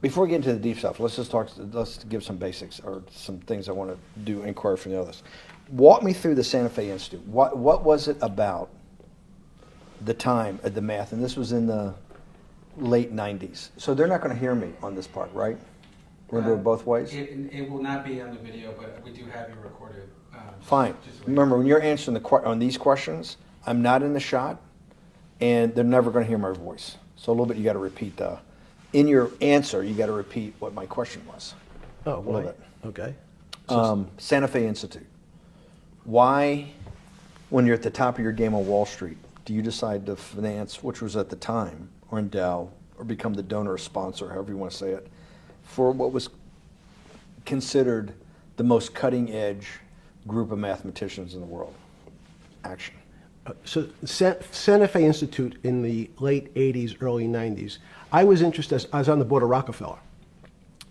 Before we get into the deep stuff, let's give some basics or some things I want to do inquire from the others. Walk me through the Santa Fe Institute. What was it about the time of the math? And this was in the late 90s. So they're not going to hear me on this part, right? We're going to do it both ways? It will not be on the video, but we do have you recorded. Fine. Remember, when you're answering on these questions, I'm not in the shot, and they're never going to hear my voice. So a little bit you got to repeat in your answer, you got to repeat what my question was. Oh, a little bit. Okay. Santa Fe Institute. Why, when you're at the top of your game on Wall Street, do you decide to finance, which was at the time, or endow, or become the donor or sponsor, however you want to say it, for what was considered the most cutting-edge group of mathematicians in the world? Action. So Santa Fe Institute in the late 80s, early 90s, I was interested, I was on the board of Rockefeller.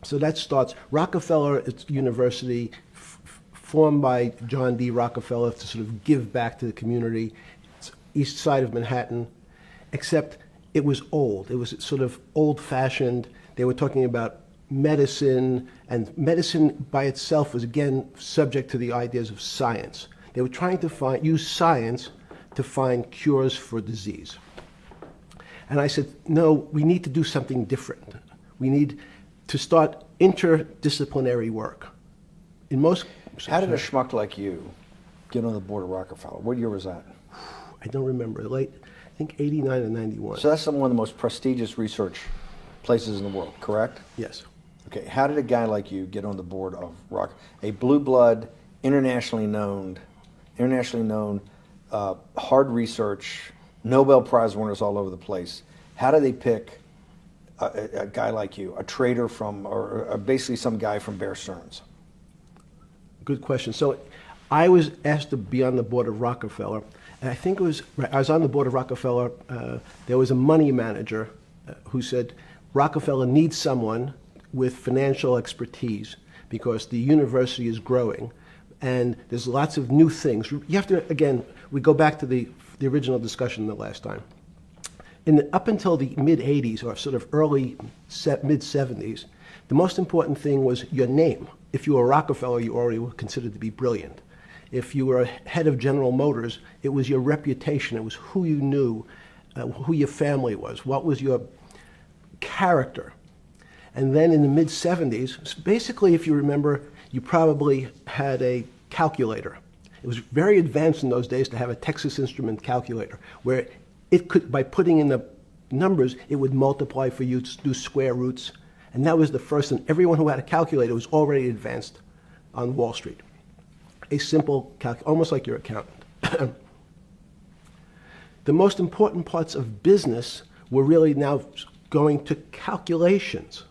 So that starts, Rockefeller University, formed by John D. Rockefeller to sort of give back to the community. It's east side of Manhattan, except it was old. It was sort of old-fashioned. They were talking about medicine, and medicine by itself was, again, subject to the ideas of science. They were trying to use science to find cures for disease. And I said, no, we need to do something different. We need to start interdisciplinary work. In most... How did a schmuck like you get on the board of Rockefeller? What year was that? I don't remember. Late, I think 89 or 91. So that's one of the most prestigious research places in the world, correct? Yes. Okay, how did a guy like you get on the board of a blue blood, internationally known, hard research, Nobel Prize winners all over the place? How do they pick a guy like you, a trader from, or basically some guy from Bear Stearns? Good question. So I was asked to be on the board of Rockefeller, and I think I was on the board of Rockefeller. There was a money manager who said, Rockefeller needs someone with financial expertise because the university is growing and there's lots of new things. You have to, again, we go back to the original discussion the last time. Up until the mid-'80s or sort of mid-'70s, the most important thing was your name. If you were Rockefeller, you already were considered to be brilliant. If you were head of General Motors, it was your reputation. It was who you knew, who your family was, what was your character. And then in the mid-'70s, basically, if you remember, you probably had a calculator. It was very advanced in those days to have a Texas Instrument calculator, where it could, by putting in the numbers, it would multiply for you to do square roots. And that was the first, and everyone who had a calculator was already advanced on Wall Street. A simple calculator, almost like your accountant. The most important parts of business were really now going to calculations.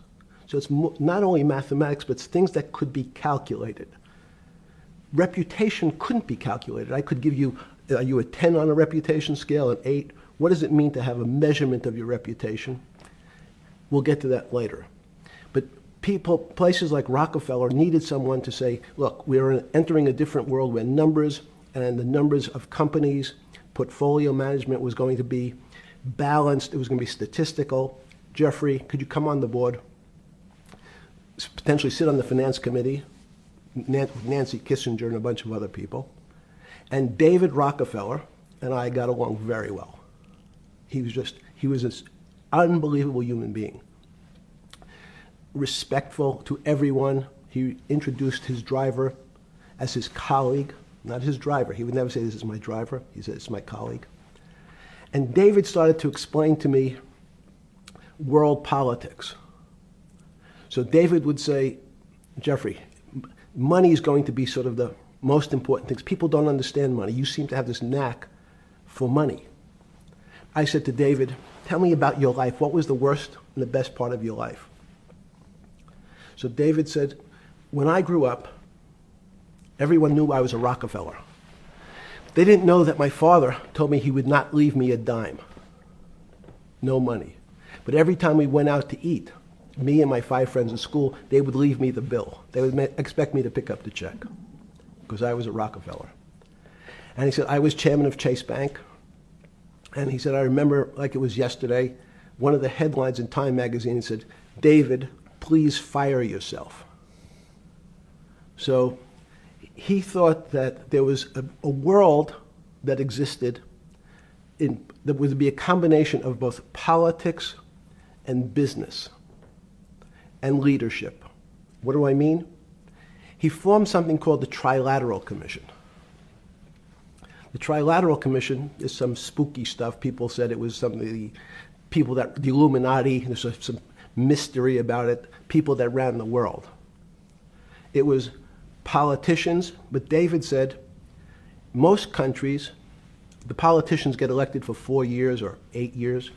So it's not only mathematics, but it's things that could be calculated. Reputation couldn't be calculated. I could give you, are you a 10 on a reputation scale, an 8? What does it mean to have a measurement of your reputation? We'll get to that later. But places like Rockefeller needed someone to say, look, we're entering a different world where numbers and the numbers of companies, portfolio management was going to be balanced. It was going to be statistical. Jeffrey, could you come on the board? Potentially sit on the finance committee, Nancy Kissinger and a bunch of other people. And David Rockefeller and I got along very well. He was an unbelievable human being. Respectful to everyone. He introduced his driver as his colleague, not his driver. He would never say, this is my driver. He said, it's my colleague. And David started to explain to me world politics. So David would say, Jeffrey, money is going to be sort of the most important things. People don't understand money. You seem to have this knack for money. I said to David, tell me about your life. What was the worst and the best part of your life? So David said, when I grew up, everyone knew I was a Rockefeller. They didn't know that my father told me he would not leave me a dime. No money. But every time we went out to eat, me and my 5 friends at school, they would leave me the bill. They would expect me to pick up the check because I was a Rockefeller. And he said, I was chairman of Chase Bank. And he said, I remember like it was yesterday, one of the headlines in Time magazine said, David please fire yourself. So he thought that there was a world that existed that would be a combination of both politics and business and leadership. What do I mean? He formed something called the Trilateral Commission. The Trilateral Commission is some spooky stuff. People said it was some of the people that, the Illuminati, there's some mystery about it, people that ran the world. It was politicians, but David said most countries, the politicians get elected for 4 years or 8 years,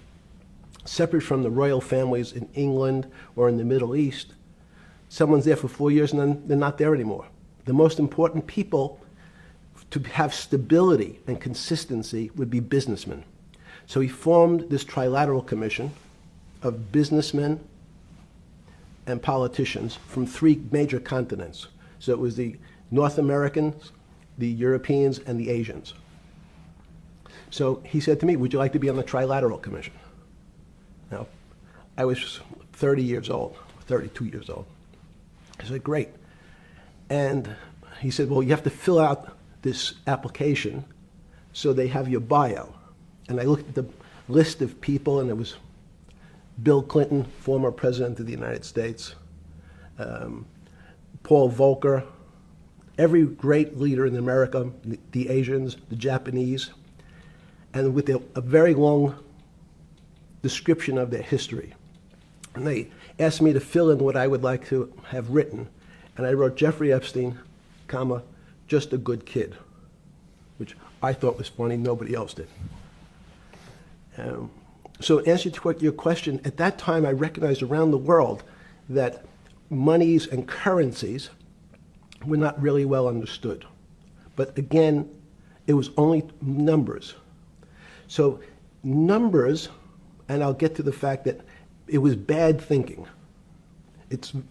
separate from the royal families in England or in the Middle East. Someone's there for 4 years and then they're not there anymore. The most important people to have stability and consistency would be businessmen. So he formed this Trilateral Commission of businessmen and politicians from 3 major continents. So it was the North Americans, the Europeans, and the Asians. So he said to me, would you like to be on the Trilateral Commission? Now, I was 30 years old, 32 years old. I said, great. And he said, well, you have to fill out this application so they have your bio. And I looked at the list of people, and it was Bill Clinton, former president of the United States, Paul Volcker, every great leader in America, the Asians, the Japanese, and with a very long description of their history. And they asked me to fill in what I would like to have written. And I wrote Jeffrey Epstein, comma, just a good kid, which I thought was funny, nobody else did. So in answer to your question, at that time I recognized around the world that monies and currencies were not really well understood. But again, it was only numbers. So numbers, and I'll get to the fact that it was bad thinking.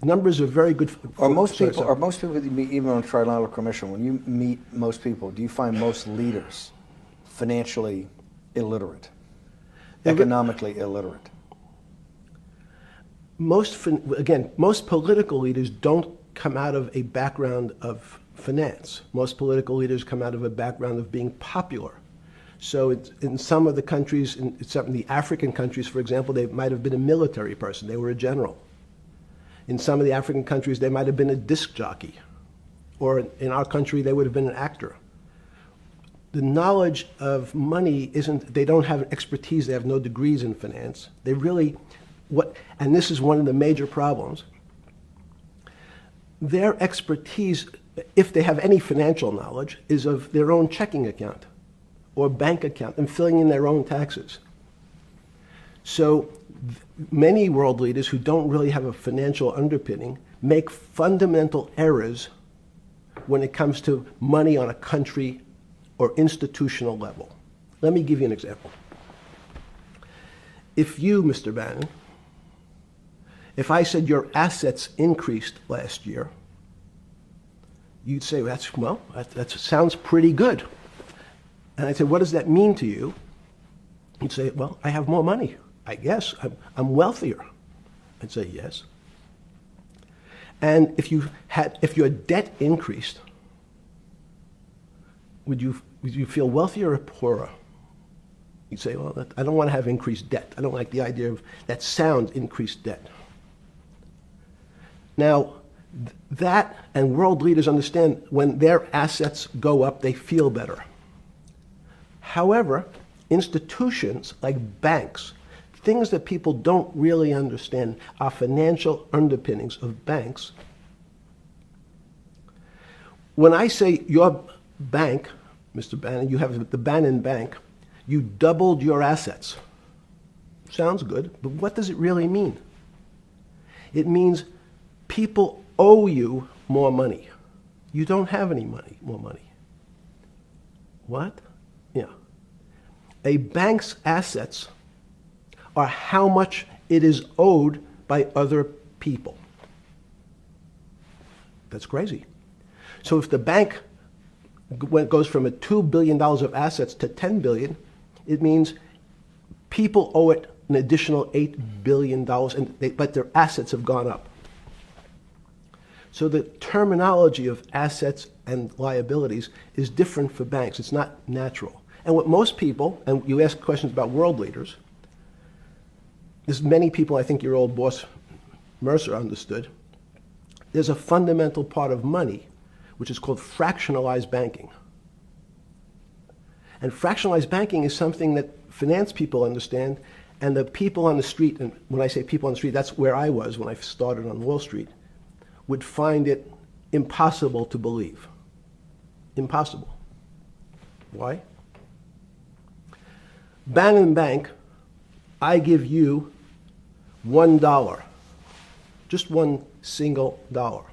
Numbers are very good. Are most people that you meet, even on the Trilateral Commission, when you meet most people, do you find most leaders financially illiterate, economically illiterate? Most political leaders don't come out of a background of finance. Most political leaders come out of a background of being popular. So in some of the countries, in some of the African countries, for example, they might have been a military person. They were a general. In some of the African countries, they might have been a disc jockey. Or in our country, they would have been an actor. The knowledge of money they don't have expertise, they have no degrees in finance. They really, and this is one of the major problems, their expertise, if they have any financial knowledge, is of their own checking account or bank account and filling in their own taxes. So many world leaders who don't really have a financial underpinning make fundamental errors when it comes to money on a country or institutional level. Let me give you an example. If you, Mr. Bannon, if I said your assets increased last year, you'd say, that sounds pretty good. And I'd say, what does that mean to you? You'd say, well, I have more money. I guess I'm wealthier. I'd say yes. And if your debt increased, would you feel wealthier or poorer? You'd say, well, I don't want to have increased debt. I don't like the idea of that sound, increased debt. Now, that and world leaders understand when their assets go up, they feel better. However, institutions like banks, things that people don't really understand are financial underpinnings of banks. When I say your bank, Mr. Bannon, you have the Bannon Bank, you doubled your assets. Sounds good, but what does it really mean? It means people owe you more money. You don't have any more money. What? Yeah. A bank's assets are how much it is owed by other people. That's crazy. So if the bank goes from $2 billion of assets to $10 billion, it means people owe it an additional $8 billion, but their assets have gone up. So the terminology of assets and liabilities is different for banks. It's not natural. And what most people, and you ask questions about world leaders, there's many people, I think your old boss Mercer understood, there's a fundamental part of money which is called fractionalized banking. And fractionalized banking is something that finance people understand, and the people on the street, and when I say people on the street, that's where I was when I started on Wall Street, would find it impossible to believe. Impossible. Why? Bannon Bank, I give you $1, just one single dollar.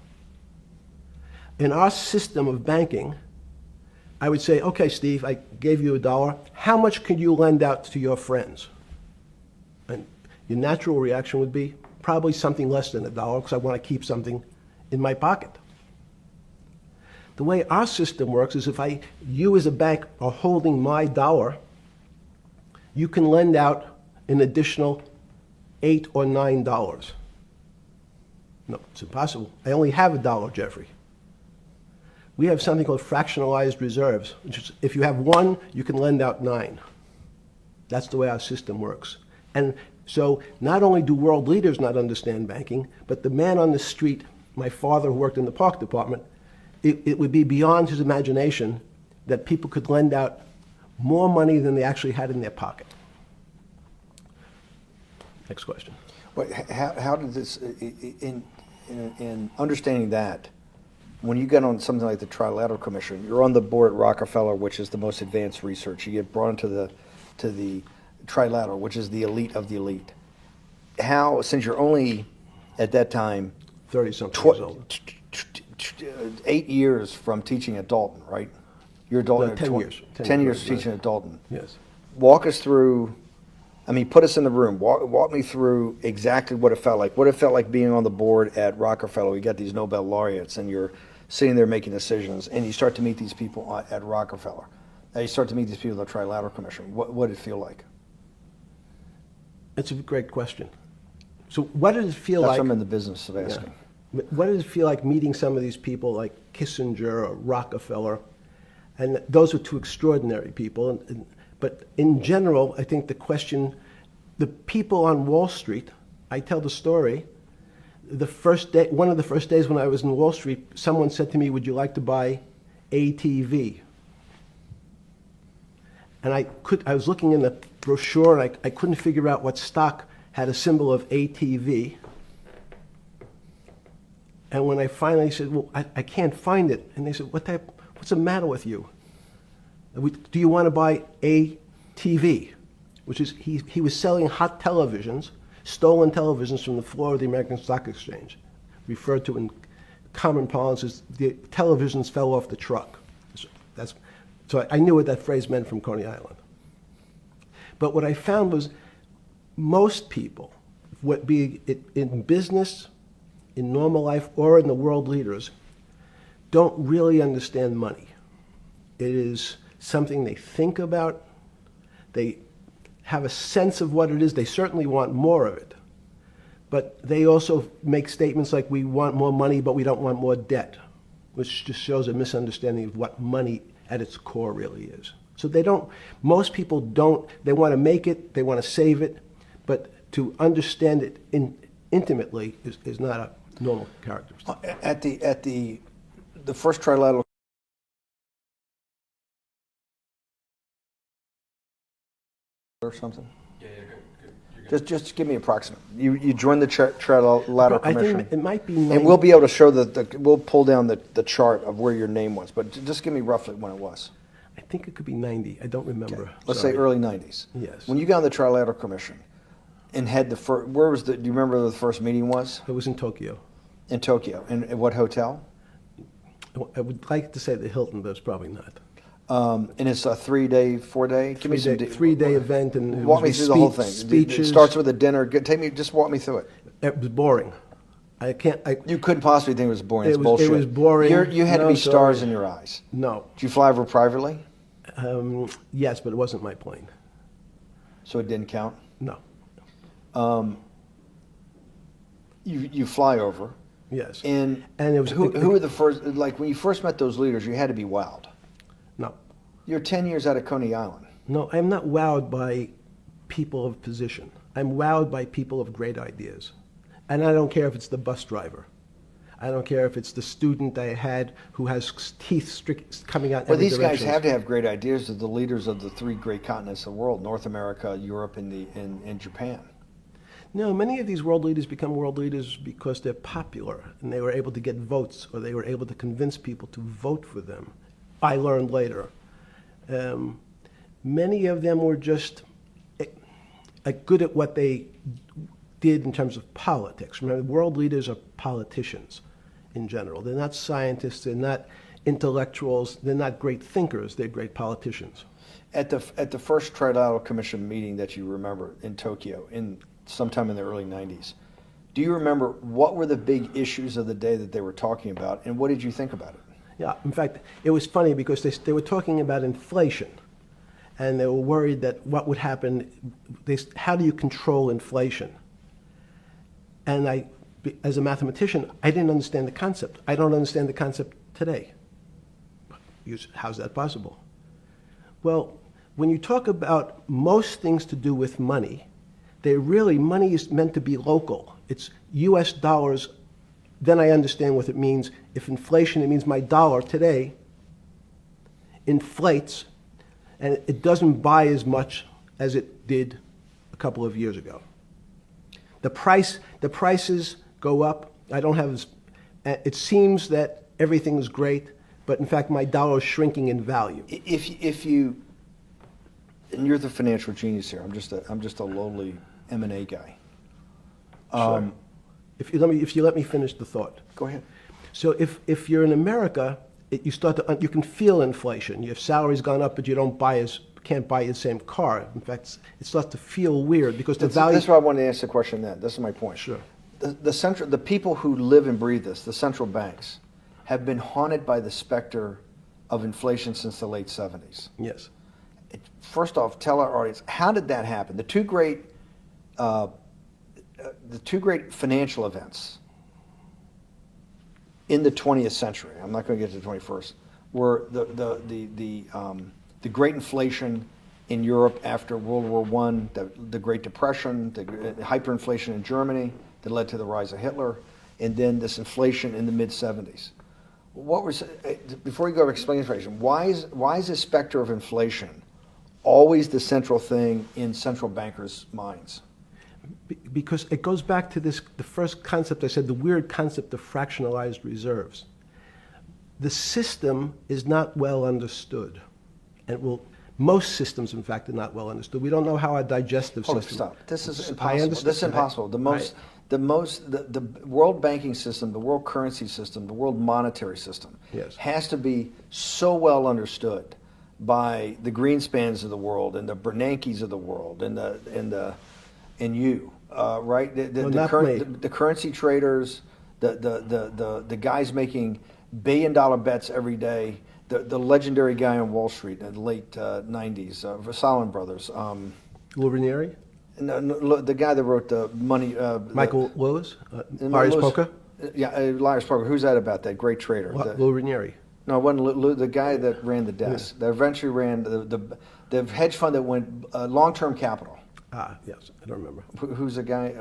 In our system of banking, I would say, okay, Steve, I gave you $1. How much could you lend out to your friends? And your natural reaction would be probably something less than $1 because I want to keep something in my pocket. The way our system works is if you as a bank are holding my dollar, you can lend out an additional $8 or $9. No, it's impossible. I only have $1, Jeffrey. We have something called fractionalized reserves, which is if you have 1, you can lend out 9. That's the way our system works. And so not only do world leaders not understand banking, but the man on the street, my father who worked in the park department, it would be beyond his imagination that people could lend out more money than they actually had in their pocket. Next question. But how did this, in understanding that, when you get on something like the Trilateral Commission, you're on the board at Rockefeller, which is the most advanced research. You get brought into the Trilateral, which is the elite of the elite. How, since you're only at that time 30-something years old. 8 years from teaching at Dalton, right? You're a Dalton. No, 10 years. 10 years teaching at Dalton. Yes. Walk us through. I mean, put us in the room. Walk me through exactly what it felt like. What it felt like being on the board at Rockefeller. We got these Nobel laureates, and you're sitting there making decisions, and you start to meet these people at Rockefeller. You start to meet these people at the Trilateral Commission. What did it feel like? It's a great question. So what did it feel like? That's what I'm in the business of asking. Yeah. What did it feel like meeting some of these people like Kissinger or Rockefeller? And those were two extraordinary people. But in general, I think the question, the people on Wall Street, I tell the story, the first day, one of the first days when I was in Wall Street, someone said to me, would you like to buy ATV? And I was looking in the brochure, and I couldn't figure out what stock had a symbol of ATV. And when I finally said, well, I can't find it. And they said, what's the matter with you? Do you want to buy ATV? Which is, he was selling hot televisions, stolen televisions from the floor of the American Stock Exchange, referred to in common parlance as the televisions fell off the truck. So I knew what that phrase meant from Coney Island. But what I found was most people, be it in business, in normal life, or in the world leaders, don't really understand money. It is something they think about. They have a sense of what it is. They certainly want more of it. But they also make statements like, we want more money, but we don't want more debt, which just shows a misunderstanding of what money at its core really is. So most people don't, they want to make it, they want to save it, but to understand it intimately is not a normal characteristic. At the first Trilateral or something? Yeah, you're good. Just give me approximate. You joined the Trilateral Commission. I think it might be and we'll be able to show we'll pull down the chart of where your name was, but just give me roughly when it was. I think it could be 90. I don't remember. Okay. Let's say early 90s. Yes. When you got on the Trilateral Commission and had the first, do you remember where the first meeting was? It was in Tokyo. In Tokyo. And at what hotel? I would like to say the Hilton, but it's probably not. And it's a 3-day, 4-day? Give me some 3-day event. And walk me through the whole thing. Speeches. It starts with a dinner. Just walk me through it. It was boring. You couldn't possibly think it was boring. It's bullshit. It was boring. You had to be stars in your eyes. No. Did you fly over privately? Yes, but it wasn't my plane. So it didn't count? No. You fly over. Yes. And it was who were the first? Like when you first met those leaders, you had to be wowed. No. You're 10 years out of Coney Island. No, I'm not wowed by people of position. I'm wowed by people of great ideas. And I don't care if it's the bus driver. I don't care if it's the student I had who has teeth coming out in Well, every these direction. guys have to have great ideas. They're the leaders of the three great continents of the world: North America, Europe, and Japan. No, many of these world leaders become world leaders because they're popular and they were able to get votes or they were able to convince people to vote for them. I learned later. Many of them were just good at what they did in terms of politics. Remember, world leaders are politicians in general. They're not scientists, they're not intellectuals, they're not great thinkers, they're great politicians. At the first Trilateral Commission meeting that you remember in Tokyo, sometime in the early 90s, do you remember what were the big issues of the day that they were talking about, and what did you think about it? Yeah, in fact, it was funny because they were talking about inflation, and they were worried that what would happen, how do you control inflation? And as a mathematician, I didn't understand the concept. I don't understand the concept today. How's that possible? Well, when you talk about most things to do with money, money is meant to be local. It's US dollars. Then I understand what it means. If inflation, it means my dollar today inflates, and it doesn't buy as much as it did a couple of years ago. The prices go up. It seems that everything is great, but in fact my dollar is shrinking in value. If you, and you're the financial genius here. I'm just a lowly M&A guy. Sure. If you let me finish the thought. Go ahead. So if you're in America, you can feel inflation. Your salary's gone up, but you can't buy the same car. In fact, it starts to feel weird because the value. That's why I wanted to ask the question then. This is my point. Sure. The people who live and breathe this, the central banks, have been haunted by the specter of inflation since the late 70s. Yes. First off, tell our audience, how did that happen? The two great financial events in the 20th century, I'm not going to get to the 21st, were the great inflation in Europe after World War I, the Great Depression, the hyperinflation in Germany that led to the rise of Hitler, and then this inflation in the mid-70s. Before you go to explain inflation, why is the specter of inflation always the central thing in central bankers' minds? Because it goes back to the first concept I said, the weird concept of fractionalized reserves. The system is not well understood. And most systems, in fact, are not well understood. We don't know how our digestive system. Stop. This is impossible. I understand. This is impossible. The world banking system, the world currency system, the world monetary system has to be so well understood by the Greenspans of the world and the Bernankes of the world and you, right? The currency traders, the guys making billion-dollar bets every day. The legendary guy on Wall Street in the late 90s, Salomon Brothers. Lou Ranieri? No, the guy that wrote the money. Michael Lewis? Liar's Poker? Yeah, Liar's Poker. Who's that about? That great trader. Lou Ranieri. No, it wasn't Lou, the guy that ran the desk. That eventually ran the hedge fund that went long-term capital. Yes, I don't remember. Who's the guy?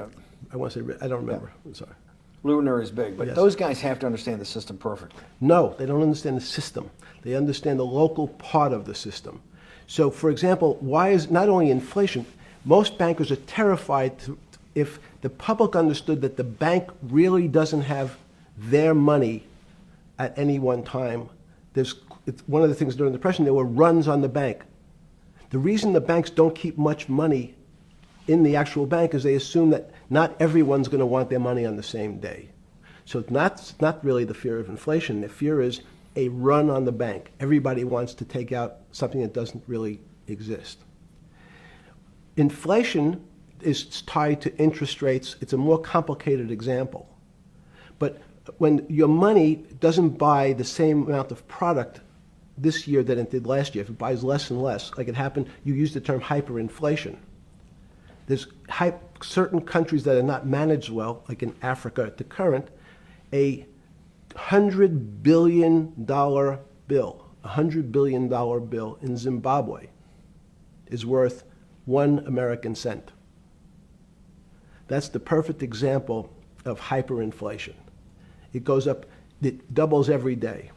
I want to say, I don't remember. Yeah. I'm sorry. Lou Ranieri is big, but those guys have to understand the system perfectly. No, they don't understand the system. They understand the local part of the system. So, for example, why is not only inflation, most bankers are terrified if the public understood that the bank really doesn't have their money at any one time. It's one of the things during the Depression, there were runs on the bank. The reason the banks don't keep much money in the actual bank is they assume that not everyone's going to want their money on the same day. So it's not really the fear of inflation. The fear is a run on the bank. Everybody wants to take out something that doesn't really exist. Inflation is tied to interest rates. It's a more complicated example. But when your money doesn't buy the same amount of product this year than it did last year, if it buys less and less, like it happened, you use the term hyperinflation. There's certain countries that are not managed well, like in Africa at the current, A $100 billion bill, $100 billion bill in Zimbabwe is worth 1 American cent. That's the perfect example of hyperinflation. It goes up, it doubles every day.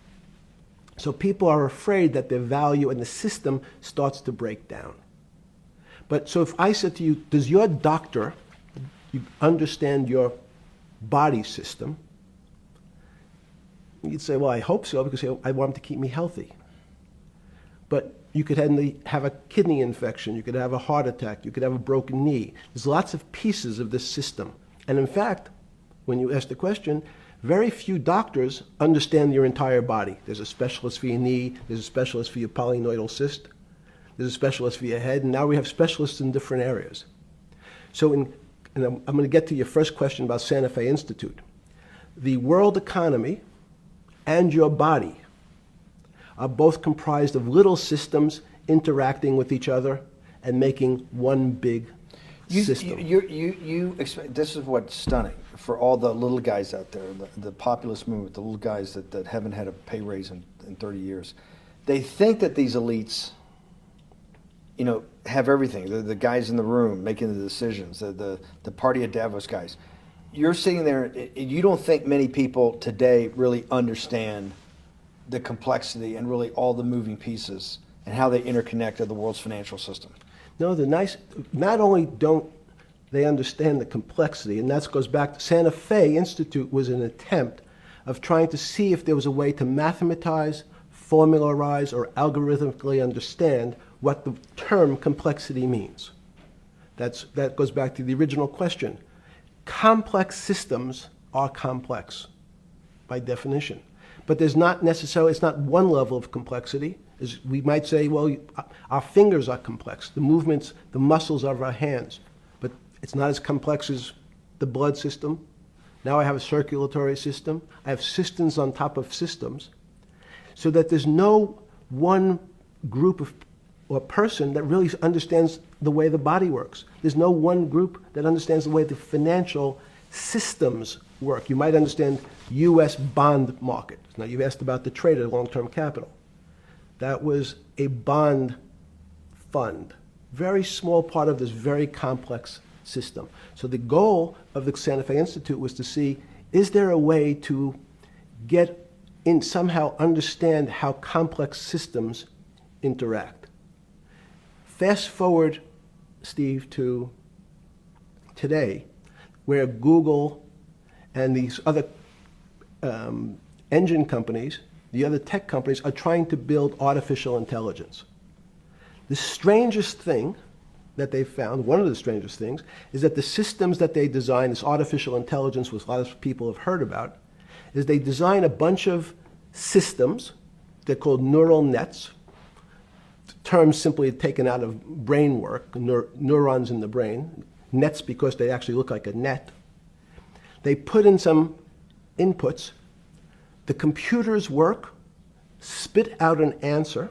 So people are afraid that their value in the system starts to break down. But so if I said to you, does your doctor understand your body system? You'd say, well, I hope so, because I want him to keep me healthy. But you could have a kidney infection, you could have a heart attack, you could have a broken knee. There's lots of pieces of this system. And in fact, when you ask the question, very few doctors understand your entire body. There's a specialist for your knee, there's a specialist for your polynoidal cyst, there's a specialist for your head, and now we have specialists in different areas. So and I'm going to get to your first question about Santa Fe Institute. The world economy and your body are both comprised of little systems interacting with each other and making one big system. This is what's stunning for all the little guys out there, the populist movement, the little guys that haven't had a pay raise in 30 years. They think that these elites, have everything. The guys in the room making the decisions, the party at Davos guys. You're sitting there, you don't think many people today really understand the complexity and really all the moving pieces and how they interconnect to the world's financial system. No, not only don't they understand the complexity, and that goes back to Santa Fe Institute was an attempt of trying to see if there was a way to mathematize, formularize, or algorithmically understand what the term complexity means. That goes back to the original question. Complex systems are complex by definition. But there's not necessarily, it's not one level of complexity. We might say, well, our fingers are complex, the movements, the muscles of our hands, but it's not as complex as the blood system. Now I have a circulatory system. I have systems on top of systems, so that there's no one group of or person that really understands the way the body works. There's no one group that understands the way the financial systems work. You might understand U.S. bond market. Now, you've asked about the trade of long-term capital. That was a bond fund, very small part of this very complex system. So the goal of the Santa Fe Institute was to see, is there a way to get in, somehow understand how complex systems interact? Fast forward, Steve, to today, where Google and these other engine companies, the other tech companies, are trying to build artificial intelligence. The strangest thing that they found, one of the strangest things, is that the systems that they design, this artificial intelligence, which a lot of people have heard about, is they design a bunch of systems. They're called neural nets. Terms simply taken out of brain work, neurons in the brain. Nets because they actually look like a net. They put in some inputs. The computers work, spit out an answer.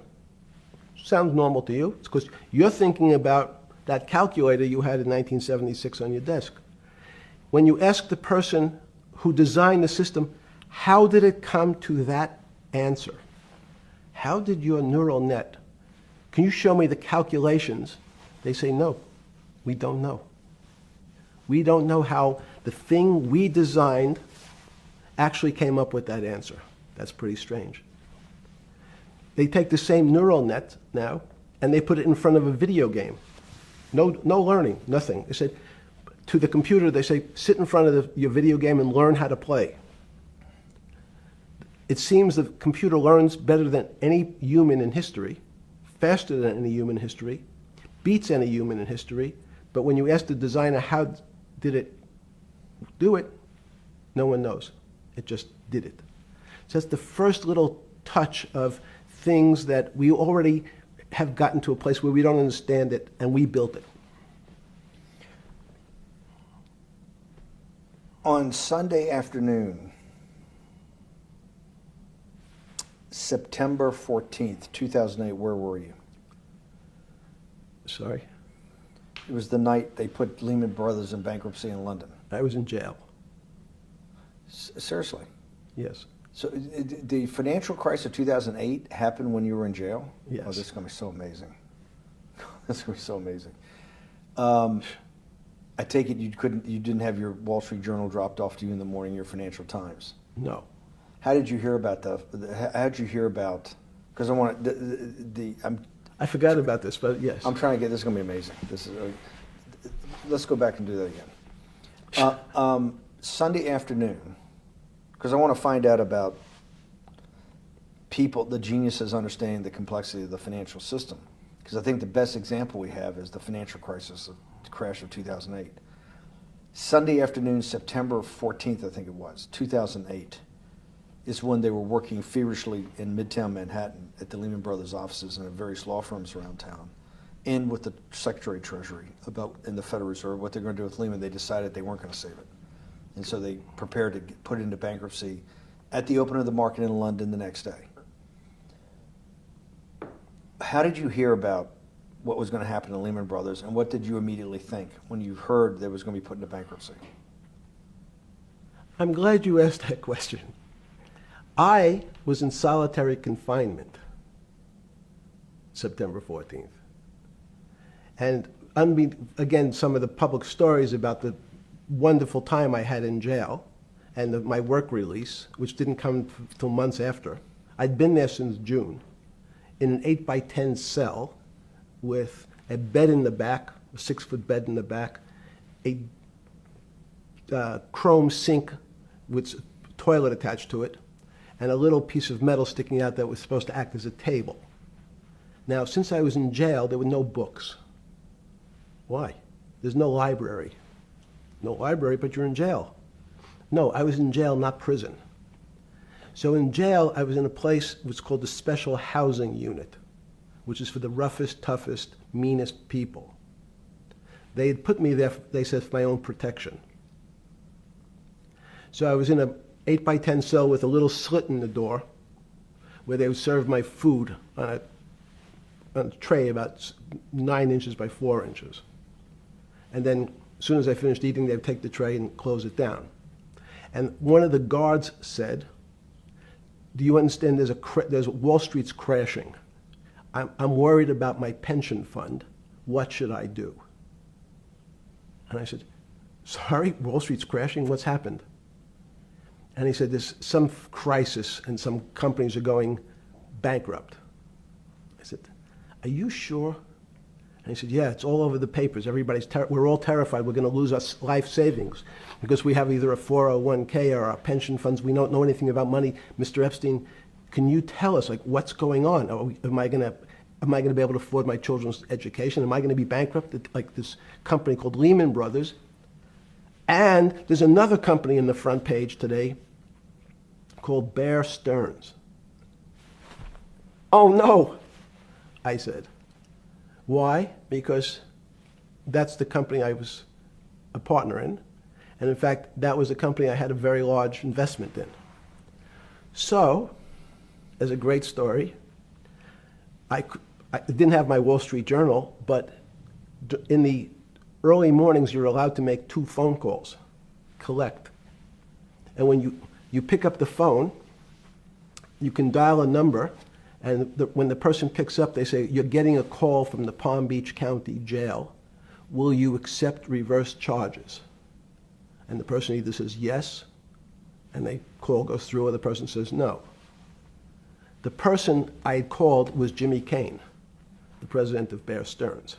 Sounds normal to you. It's because you're thinking about that calculator you had in 1976 on your desk. When you ask the person who designed the system, how did it come to that answer? How did your neural net, can you show me the calculations? They say, no, we don't know. We don't know how the thing we designed actually came up with that answer. That's pretty strange. They take the same neural net now, and they put it in front of a video game. No learning, nothing. They said, to the computer, they say, sit in front of your video game and learn how to play. It seems the computer learns better than any human in history, faster than any human in history, beats any human in history, but when you ask the designer how did it do it, no one knows. It just did it. So that's the first little touch of things that we already have gotten to a place where we don't understand it, and we built it. On Sunday afternoon, September 14th, 2008, where were you? Sorry? It was the night they put Lehman Brothers in bankruptcy in London. I was in jail. Seriously. Yes. So the financial crisis of 2008 happened when you were in jail? Yes. Oh, this is going to be so amazing. This is going to be so amazing. I take it you didn't have your Wall Street Journal dropped off to you in the morning, your Financial Times. No. How did you hear about because I want I forgot about this, but yes. I'm trying to get, this is going to be amazing. Let's go back and do that again. Sunday afternoon, because I want to find out about people, the geniuses understanding the complexity of the financial system. Because I think the best example we have is the financial crisis, the crash of 2008. Sunday afternoon, September 14th, I think it was, 2008, is when they were working feverishly in Midtown Manhattan at the Lehman Brothers offices and at various law firms around town, and with the Secretary of Treasury and the Federal Reserve, what they're going to do with Lehman. They decided they weren't going to save it. And so they prepared to put it into bankruptcy at the open of the market in London the next day. How did you hear about what was going to happen to Lehman Brothers, and what did you immediately think when you heard that it was going to be put into bankruptcy? I'm glad you asked that question. I was in solitary confinement September 14th. And again, some of the public stories about the wonderful time I had in jail and my work release, which didn't come till months after. I'd been there since June in an 8x10 cell with a bed in the back, a 6-foot bed in the back, a chrome sink with a toilet attached to it, and a little piece of metal sticking out that was supposed to act as a table. Now, since I was in jail, there were no books. Why? There's no library. No library, but you're in jail. No, I was in jail, not prison. So in jail, I was in a place which was called the Special Housing Unit, which is for the roughest, toughest, meanest people. They had put me there, they said, for my own protection. So I was in a 8x10 cell with a little slit in the door where they would serve my food on a tray about 9 inches by 4 inches. And then as soon as I finished eating, they'd take the tray and close it down. And one of the guards said, do you understand there's Wall Street's crashing. I'm worried about my pension fund. What should I do? And I said, sorry, Wall Street's crashing? What's happened? And he said, there's some crisis and some companies are going bankrupt. I said, are you sure? And he said, yeah, it's all over the papers. We're all terrified we're going to lose our life savings because we have either a 401k or our pension funds. We don't know anything about money. Mr. Epstein, can you tell us, like, what's going on? Am I going to be able to afford my children's education? Am I going to be bankrupt like this company called Lehman Brothers? And there's another company in the front page today called Bear Stearns. Oh, no, I said. Why? Because that's the company I was a partner in. And in fact, that was a company I had a very large investment in. So, as a great story, I didn't have my Wall Street Journal, but in the early mornings, you're allowed to make 2 phone calls, collect. And when you pick up the phone, you can dial a number, and when the person picks up, they say, you're getting a call from the Palm Beach County Jail. Will you accept reverse charges? And the person either says yes, and the call goes through, or the person says no. The person I had called was Jimmy Kane, the president of Bear Stearns.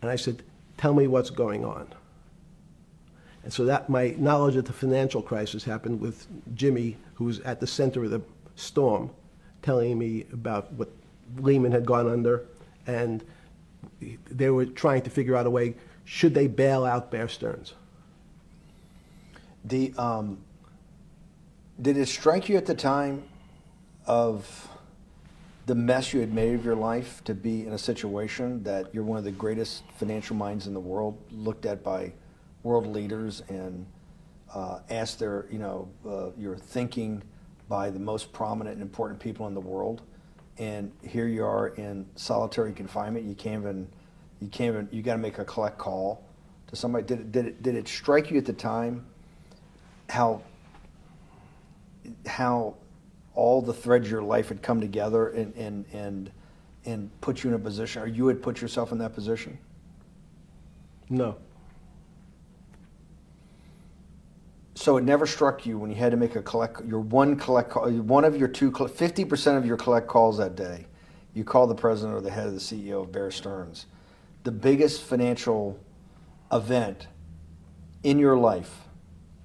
And I said, tell me what's going on. And so that my knowledge of the financial crisis happened with Jimmy, who was at the center of the storm, telling me about what Lehman had gone under, and they were trying to figure out a way, should they bail out Bear Stearns? Did it strike you at the time of the mess you had made of your life to be in a situation that you're one of the greatest financial minds in the world, looked at by world leaders and asked your thinking by the most prominent and important people in the world, and here you are in solitary confinement. You got to make a collect call to somebody. Did it strike you at the time how all the threads of your life had come together and put you in a position, or you had put yourself in that position? No. So it never struck you when you had to make one of your 50% of your collect calls that day, you call the president or the head of the CEO of Bear Stearns. The biggest financial event in your life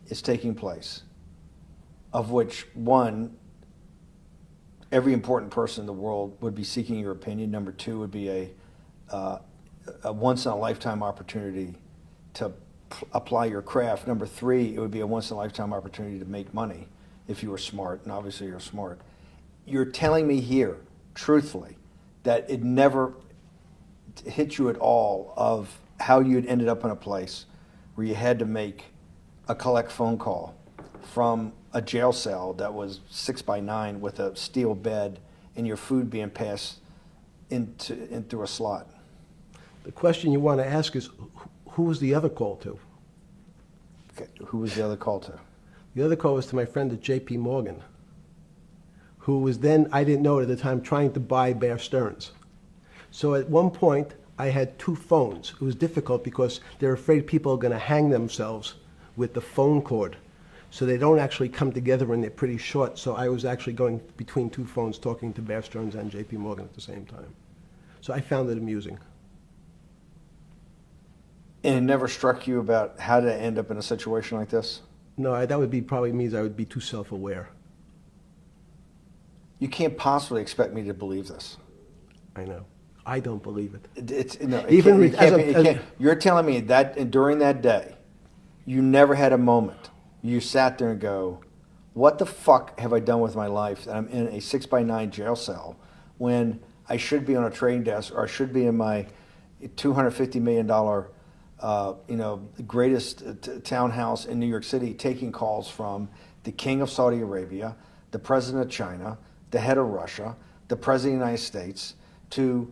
is taking place, of which one, every important person in the world would be seeking your opinion. Number two would be a once-in-a-lifetime opportunity to apply your craft. Number three, it would be a once-in-a-lifetime opportunity to make money if you were smart, and obviously you're smart. You're telling me here, truthfully, that it never hit you at all of how you had ended up in a place where you had to make a collect phone call from a jail cell that was 6x9 with a steel bed and your food being passed in through a slot. The question you want to ask is, who was the other call to? Okay. Who was the other call to? The other call was to my friend at J.P. Morgan, who was then, I didn't know it at the time, trying to buy Bear Stearns. So at one point, I had two phones. It was difficult because they're afraid people are going to hang themselves with the phone cord. So they don't actually come together and they're pretty short. So I was actually going between two phones talking to Bear Stearns and J.P. Morgan at the same time. So I found it amusing. And it never struck you about how to end up in a situation like this? No, that would be probably means I would be too self-aware. You can't possibly expect me to believe this. I know. I don't believe it. You're telling me that during that day, you never had a moment. You sat there and go, what the fuck have I done with my life that I'm in a 6x9 jail cell when I should be on a trading desk or I should be in my $250 million greatest townhouse in New York City taking calls from the king of Saudi Arabia, the president of China, the head of Russia, the president of the United States to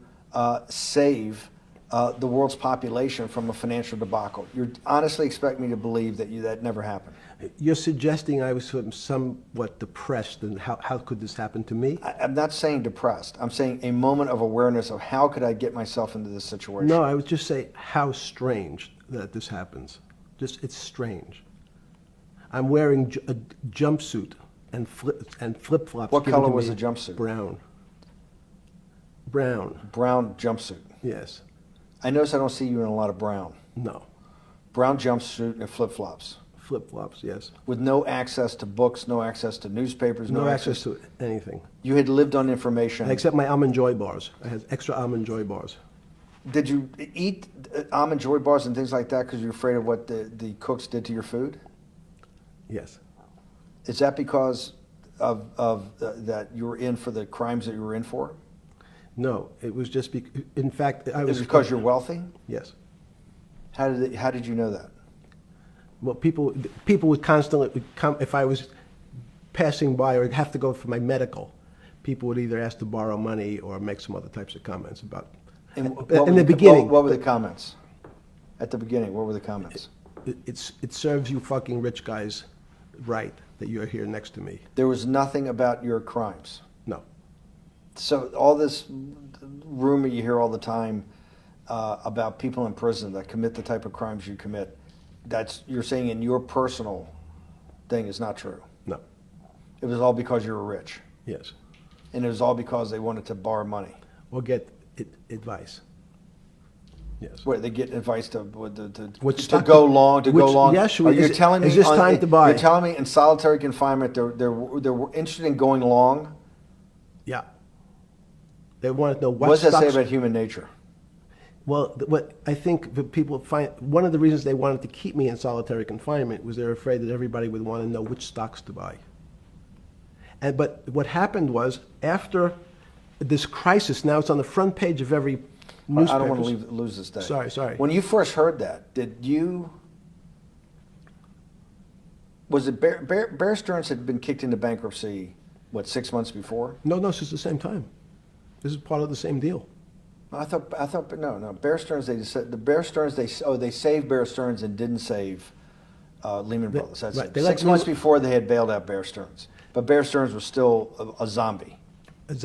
save the world's population from a financial debacle. You honestly expect me to believe that never happened? You're suggesting I was sort of somewhat depressed, and how could this happen to me? I'm not saying depressed. I'm saying a moment of awareness of how could I get myself into this situation. No, I would just say how strange that this happens. It's strange. I'm wearing a jumpsuit and flip-flops. What color was the jumpsuit? Brown. Brown. Brown jumpsuit. Yes. I notice I don't see you in a lot of brown. No. Brown jumpsuit and flip-flops. Flip-flops, yes. With no access to books, no access to newspapers, no access to anything. You had lived on information. Except my Almond Joy bars. I had extra Almond Joy bars. Did you eat Almond Joy bars and things like that because you're afraid of what the cooks did to your food? Yes. Is that because of that you were in for the crimes that you were in for? No, it was just in fact, I was. Is it because you're wealthy? Yes. How did you know that? Well, people would constantly come if I was passing by or have to go for my medical. People would either ask to borrow money or make some other types of comments about. In the beginning, what were the comments? At the beginning, what were the comments? It serves you fucking rich guys right that you're here next to me. There was nothing about your crimes. No. So all this rumor you hear all the time about people in prison that commit the type of crimes you commit, you're saying in your personal thing is not true. No. It was all because you were rich. Yes. And it was all because they wanted to borrow money. Or get advice. Yes. Where they get advice to go long. Yes. You're telling me is this time to buy? You're telling me in solitary confinement they're interested in going long. Yeah. They want to know what does that say about human nature? Well, what I think the people find, one of the reasons they wanted to keep me in solitary confinement was they're afraid that everybody would want to know which stocks to buy. But what happened was, after this crisis, now it's on the front page of every newspaper. I don't want to lose this day. Sorry. When you first heard that, was it Bear Stearns had been kicked into bankruptcy, 6 months before? No, this is the same time. This is part of the same deal. I thought, no. Bear Stearns, they saved Bear Stearns and didn't save Lehman Brothers. That's right. it. They let 6 months before they had bailed out Bear Stearns. But Bear Stearns was still a zombie, a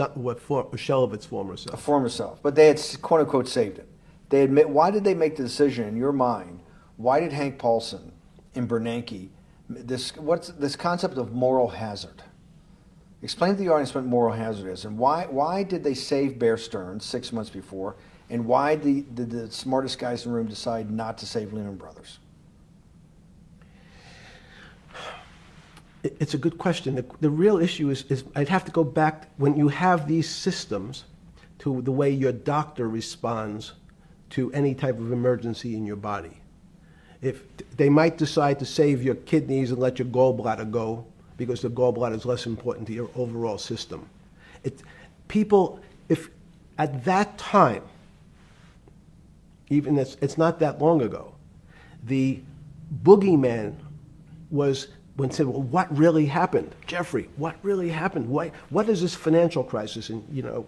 shell of its former a self. former self. But they had, quote unquote, saved it. They admit, why did they make the decision in your mind? Why did Hank Paulson and Bernanke, what's this concept of moral hazard? Explain to the audience what moral hazard is, and why did they save Bear Stearns 6 months before, and why did the smartest guys in the room decide not to save Lehman Brothers? It's a good question. The real issue is I'd have to go back when you have these systems to the way your doctor responds to any type of emergency in your body. If they might decide to save your kidneys and let your gallbladder go because the gallbladder is less important to your overall system. If at that time, even it's not that long ago, the boogeyman was when said, well, what really happened? Jeffrey, what really happened? What is this financial crisis? And,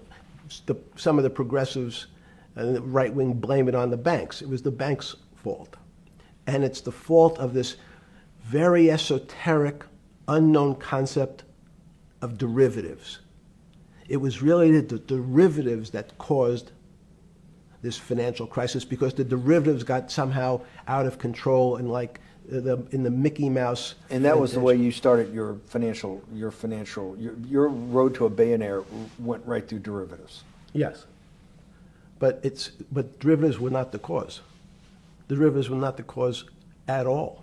some of the progressives and the right wing blame it on the banks. It was the banks' fault. And it's the fault of this very esoteric, unknown concept of derivatives. It was really the derivatives that caused this financial crisis because the derivatives got somehow out of control and in the Mickey Mouse. And that was the way you started your road to a billionaire went right through derivatives. Yes. But derivatives were not the cause. Derivatives were not the cause at all.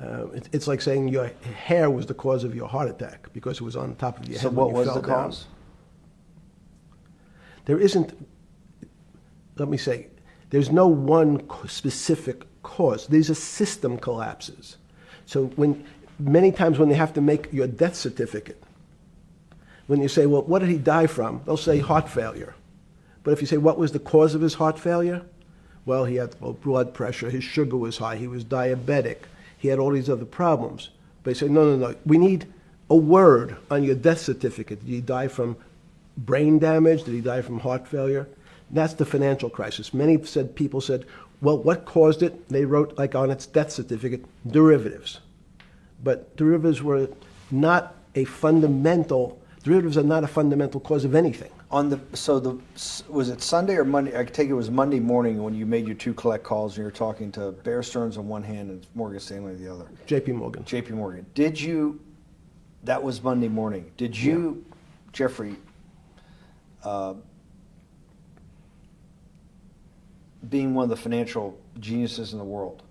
It's like saying your hair was the cause of your heart attack because it was on top of your head. So what was the cause? There isn't, let me say, there's no one specific cause. These are system collapses. So many times when they have to make your death certificate, when you say, well, what did he die from? They'll say heart failure. But if you say, what was the cause of his heart failure? Well, he had low blood pressure, his sugar was high, he was diabetic, he had all these other problems. But you say, no, we need a word on your death certificate. Did he die from brain damage? Did he die from heart failure? That's the financial crisis. Many people said, well, what caused it? They wrote, like on its death certificate, derivatives. But derivatives are not a fundamental cause of anything. Was it Sunday or Monday? I take it was Monday morning when you made your two collect calls and you were talking to Bear Stearns on one hand and Morgan Stanley on the other. J.P. Morgan. J.P. Morgan. That was Monday morning. Did you, Jeffrey, being one of the financial geniuses in the world,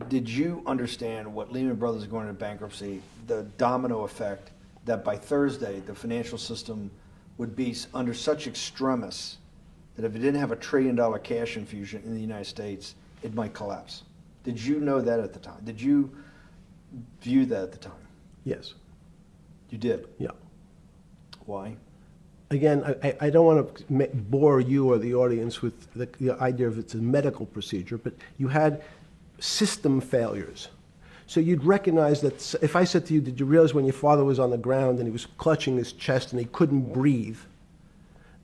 did you understand what Lehman Brothers is going into bankruptcy, the domino effect, that by Thursday the financial system would be under such extremis that if it didn't have $1 trillion cash infusion in the United States, it might collapse? Did you know that at the time? Did you view that at the time? Yes. You did? Yeah. Why? Again, I don't want to bore you or the audience with the idea of it's a medical procedure, but you had system failures. So you'd recognize that if I said to you, did you realize when your father was on the ground and he was clutching his chest and he couldn't breathe,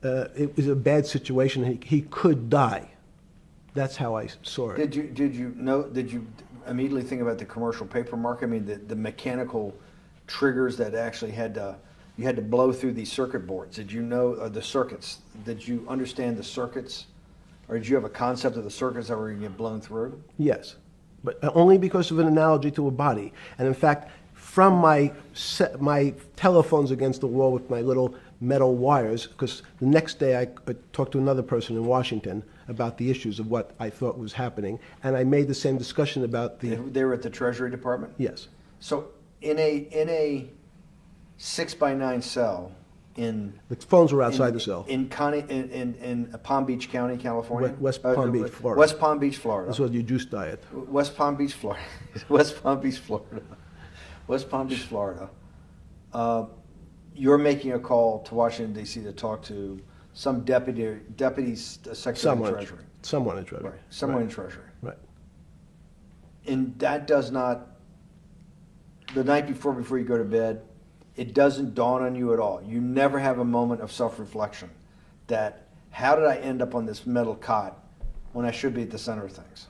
it was a bad situation and he could die. That's how I saw it. Did you immediately think about the commercial paper market? I mean, the mechanical triggers that actually you had to blow through these circuit boards. Did you know the circuits? Did you understand the circuits? Or did you have a concept of the circuits that were going to get blown through? Yes, but only because of an analogy to a body. And in fact, from my telephones against the wall with my little metal wires, because the next day I talked to another person in Washington about the issues of what I thought was happening, and I made the same discussion about the... They were at the Treasury Department? Yes. So in a 6x9 cell in... The phones were outside the cell. In Palm Beach County, California? West Palm Beach, Florida. West Palm Beach, Florida. This was your juice diet. West Palm Beach, Florida. West Palm Beach, Florida. West Palm Beach, Florida. You're making a call to Washington, D.C. to talk to some deputy secretary of Treasury. Someone in Treasury. Right. Someone in Treasury. Right. And that does not, the night before you go to bed, it doesn't dawn on you at all. You never have a moment of self-reflection that, how did I end up on this metal cot when I should be at the center of things?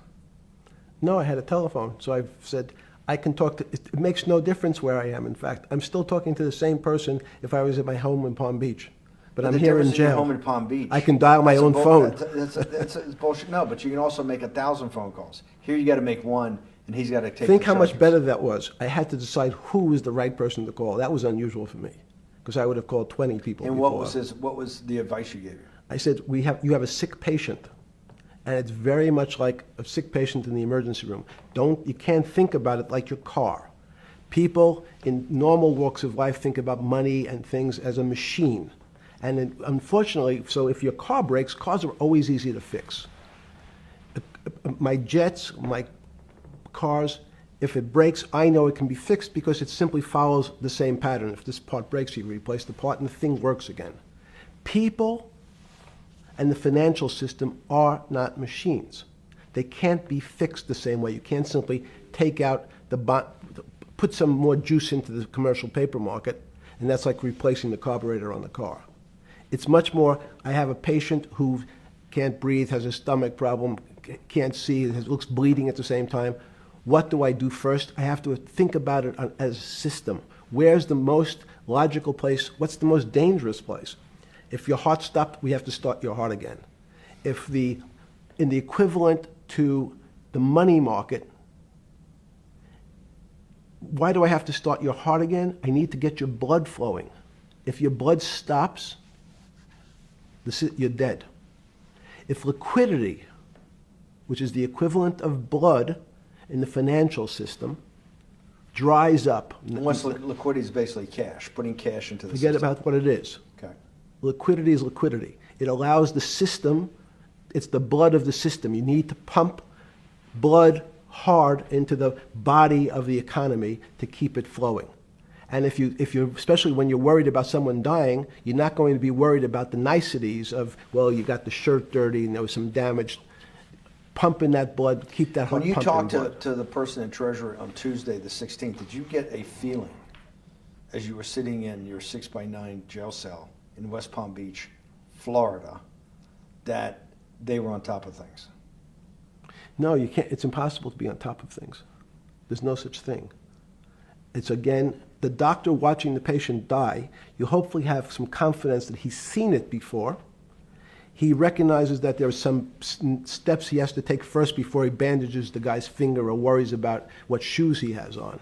No, I had a telephone. So I've said, I can talk to, it makes no difference where I am, in fact. I'm still talking to the same person if I was at my home in Palm Beach. But I'm the here in difference is you're jail. home in Palm Beach. I can dial my That's a own phone. That's bullshit. No, but you can also make 1,000 phone calls. Here you got to make one, and he's got to take. Think the how much charges. better that was. I had to decide who was the right person to call. That was unusual for me, because I would have called 20 people And before. what was the advice you gave him? I said, you have a sick patient, and it's very much like a sick patient in the emergency room. You can't think about it like your car. People in normal walks of life think about money and things as a machine. And unfortunately, so if your car breaks, cars are always easy to fix. My jets, my cars, if it breaks, I know it can be fixed because it simply follows the same pattern. If this part breaks, you replace the part and the thing works again. People and the financial system are not machines. They can't be fixed the same way. You can't simply take out put some more juice into the commercial paper market, and that's like replacing the carburetor on the car. It's much more, I have a patient who can't breathe, has a stomach problem, can't see, looks bleeding at the same time. What do I do first? I have to think about it as a system. Where's the most logical place? What's the most dangerous place? If your heart stopped, we have to start your heart again. In the equivalent to the money market, why do I have to start your heart again? I need to get your blood flowing. If your blood stops, you're dead. If liquidity, which is the equivalent of blood in the financial system, dries up. Once liquidity is basically cash, putting cash into the Forget system. about what it is. Okay. Liquidity is liquidity. It allows the system, it's the blood of the system. You need to pump blood hard into the body of the economy to keep it flowing. And if you're, especially when you're worried about someone dying, you're not going to be worried about the niceties of, well, you got the shirt dirty and there was some damage. Pump in that blood, keep that heart When you pumping talked blood. to the person in Treasury on Tuesday, the 16th, did you get a feeling as you were sitting in your 6x9 jail cell in West Palm Beach, Florida, that they were on top of things? No, you can't. It's impossible to be on top of things. There's no such thing. It's, again, the doctor watching the patient die. You hopefully have some confidence that he's seen it before. He recognizes that there are some steps he has to take first before he bandages the guy's finger or worries about what shoes he has on.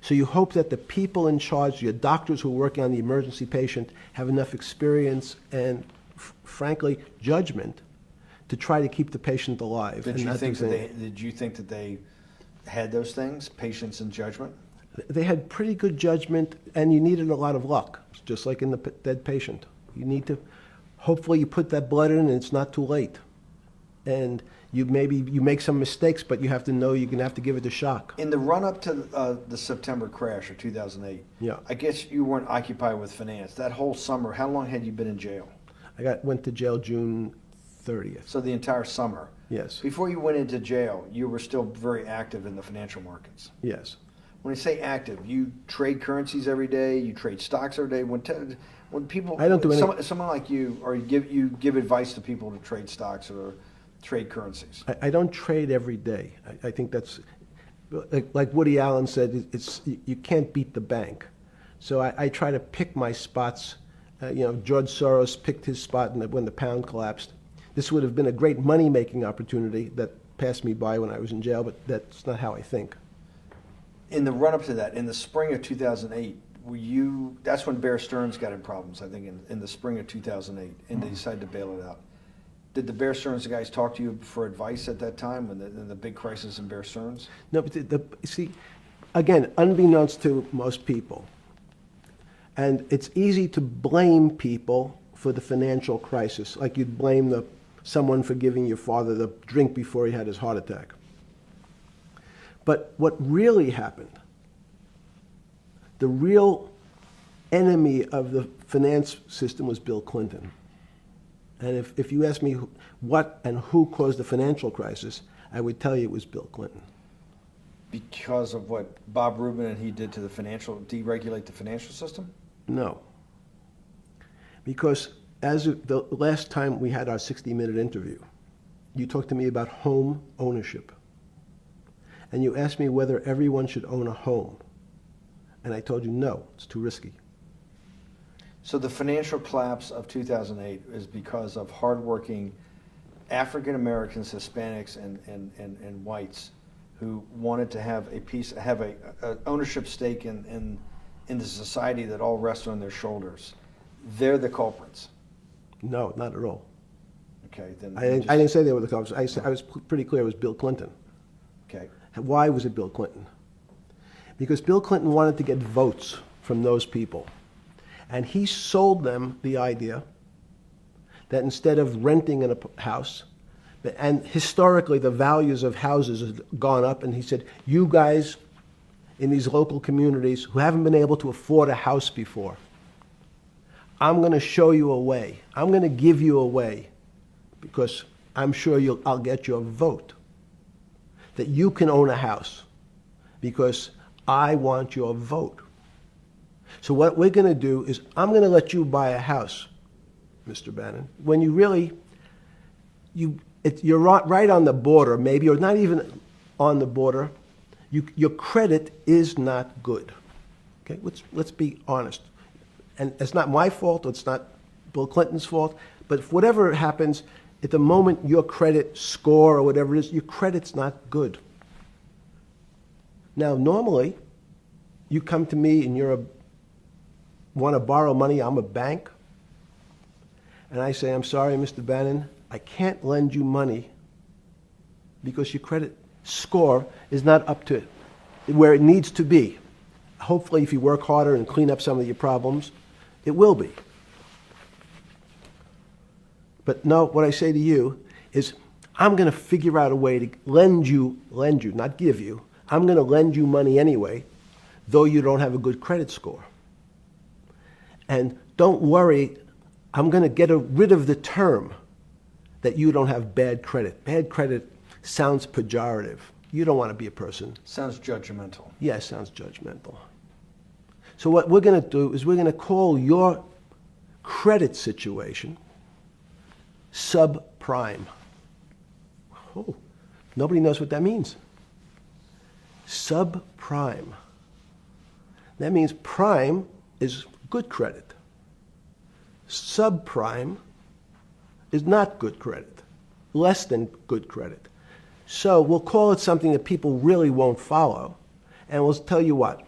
So you hope that the people in charge, your doctors who are working on the emergency patient, have enough experience and, frankly, judgment to try to keep the patient alive. Did you think that they had those things, patience and judgment? They had pretty good judgment, and you needed a lot of luck, just like in the dead patient. You need to, hopefully you put that blood in and it's not too late. And you make some mistakes, but you have to know you're going to have to give it a shock. In the run-up to the September crash of 2008, Yeah. I guess you weren't occupied with finance. That whole summer, how long had you been in jail? Went to jail June 30th. So the entire summer. Yes. Before you went into jail, you were still very active in the financial markets. Yes. When I say active, you trade currencies every day, you trade stocks every day. When people, I don't do any. someone like you, or you give advice to people to trade stocks or trade currencies. I don't trade every day. I think that's, like Woody Allen said, you can't beat the bank. So I try to pick my spots. George Soros picked his spot when the pound collapsed. This would have been a great money-making opportunity that passed me by when I was in jail, but that's not how I think. In the run-up to that, in the spring of 2008, that's when Bear Stearns got in problems, I think, in the spring of 2008, and they decided to bail it out. Did the Bear Stearns guys talk to you for advice at that time when the big crisis in Bear Stearns? No, but see, again, unbeknownst to most people, and it's easy to blame people for the financial crisis, like you'd blame someone for giving your father the drink before he had his heart attack. But what really happened, the real enemy of the finance system was Bill Clinton. And if you ask me what and who caused the financial crisis, I would tell you it was Bill Clinton. Because of what Bob Rubin and he did to deregulate the financial system? No. Because as of the last time we had our 60-minute interview, you talked to me about home ownership. and you asked me whether everyone should own a home. And I told you, no, it's too risky. So the financial collapse of 2008 is because of hardworking African Americans, Hispanics, and whites who wanted to have a ownership stake in the society that all rests on their shoulders. They're the culprits. No, not at all. Okay, then I didn't say they were the culprits. I was pretty clear it was Bill Clinton. Okay. Why was it Bill Clinton? Because Bill Clinton wanted to get votes from those people. And he sold them the idea that instead of renting in a house, and historically the values of houses have gone up, and he said, you guys in these local communities who haven't been able to afford a house before, I'm going to show you a way. I'm going to give you a way because I'm sure I'll get your vote that you can own a house because I want your vote. So what we're going to do is I'm going to let you buy a house, Mr. Bannon, when you really, you're right on the border, maybe, or not even on the border. Your credit is not good. Okay, let's be honest. And it's not my fault, it's not Bill Clinton's fault, but if whatever happens, at the moment your credit score or whatever it is, your credit's not good. Now, normally, you come to me and want to borrow money, I'm a bank, and I say, I'm sorry, Mr. Bannon, I can't lend you money because your credit score is not up to where it needs to be. Hopefully, if you work harder and clean up some of your problems, it will be. But no, what I say to you is, I'm going to figure out a way to lend you, not give you. I'm going to lend you money anyway, though you don't have a good credit score. And don't worry, I'm going to get rid of the term that you don't have bad credit. Bad credit sounds pejorative. You don't want to be a person. Sounds judgmental. Yeah, it sounds judgmental. So what we're going to do is we're going to call your credit situation subprime. Oh, nobody knows what that means. Subprime. That means prime is good credit. Subprime is not good credit, less than good credit. So we'll call it something that people really won't follow, and we'll tell you what.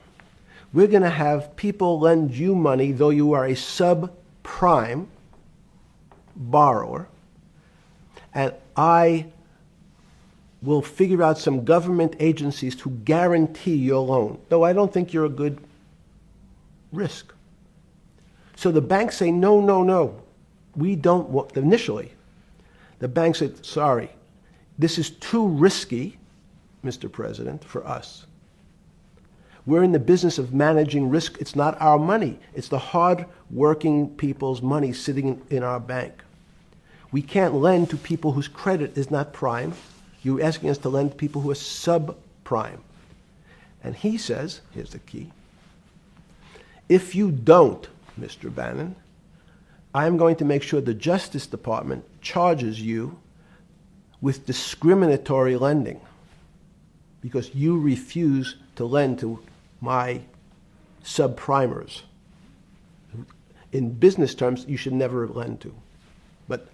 We're going to have people lend you money, though you are a subprime borrower, and I will figure out some government agencies to guarantee your loan, though I don't think you're a good risk. So the banks say, no, no, no. We don't want, initially, the bank said, sorry, this is too risky, Mr. President, for us. We're in the business of managing risk. It's not our money. It's the hard-working people's money sitting in our bank. We can't lend to people whose credit is not prime. You're asking us to lend to people who are subprime. And he says, here's the key, if you don't, Mr. Bannon, I'm going to make sure the Justice Department charges you with discriminatory lending because you refuse to lend to my subprimers. In business terms, you should never lend to. But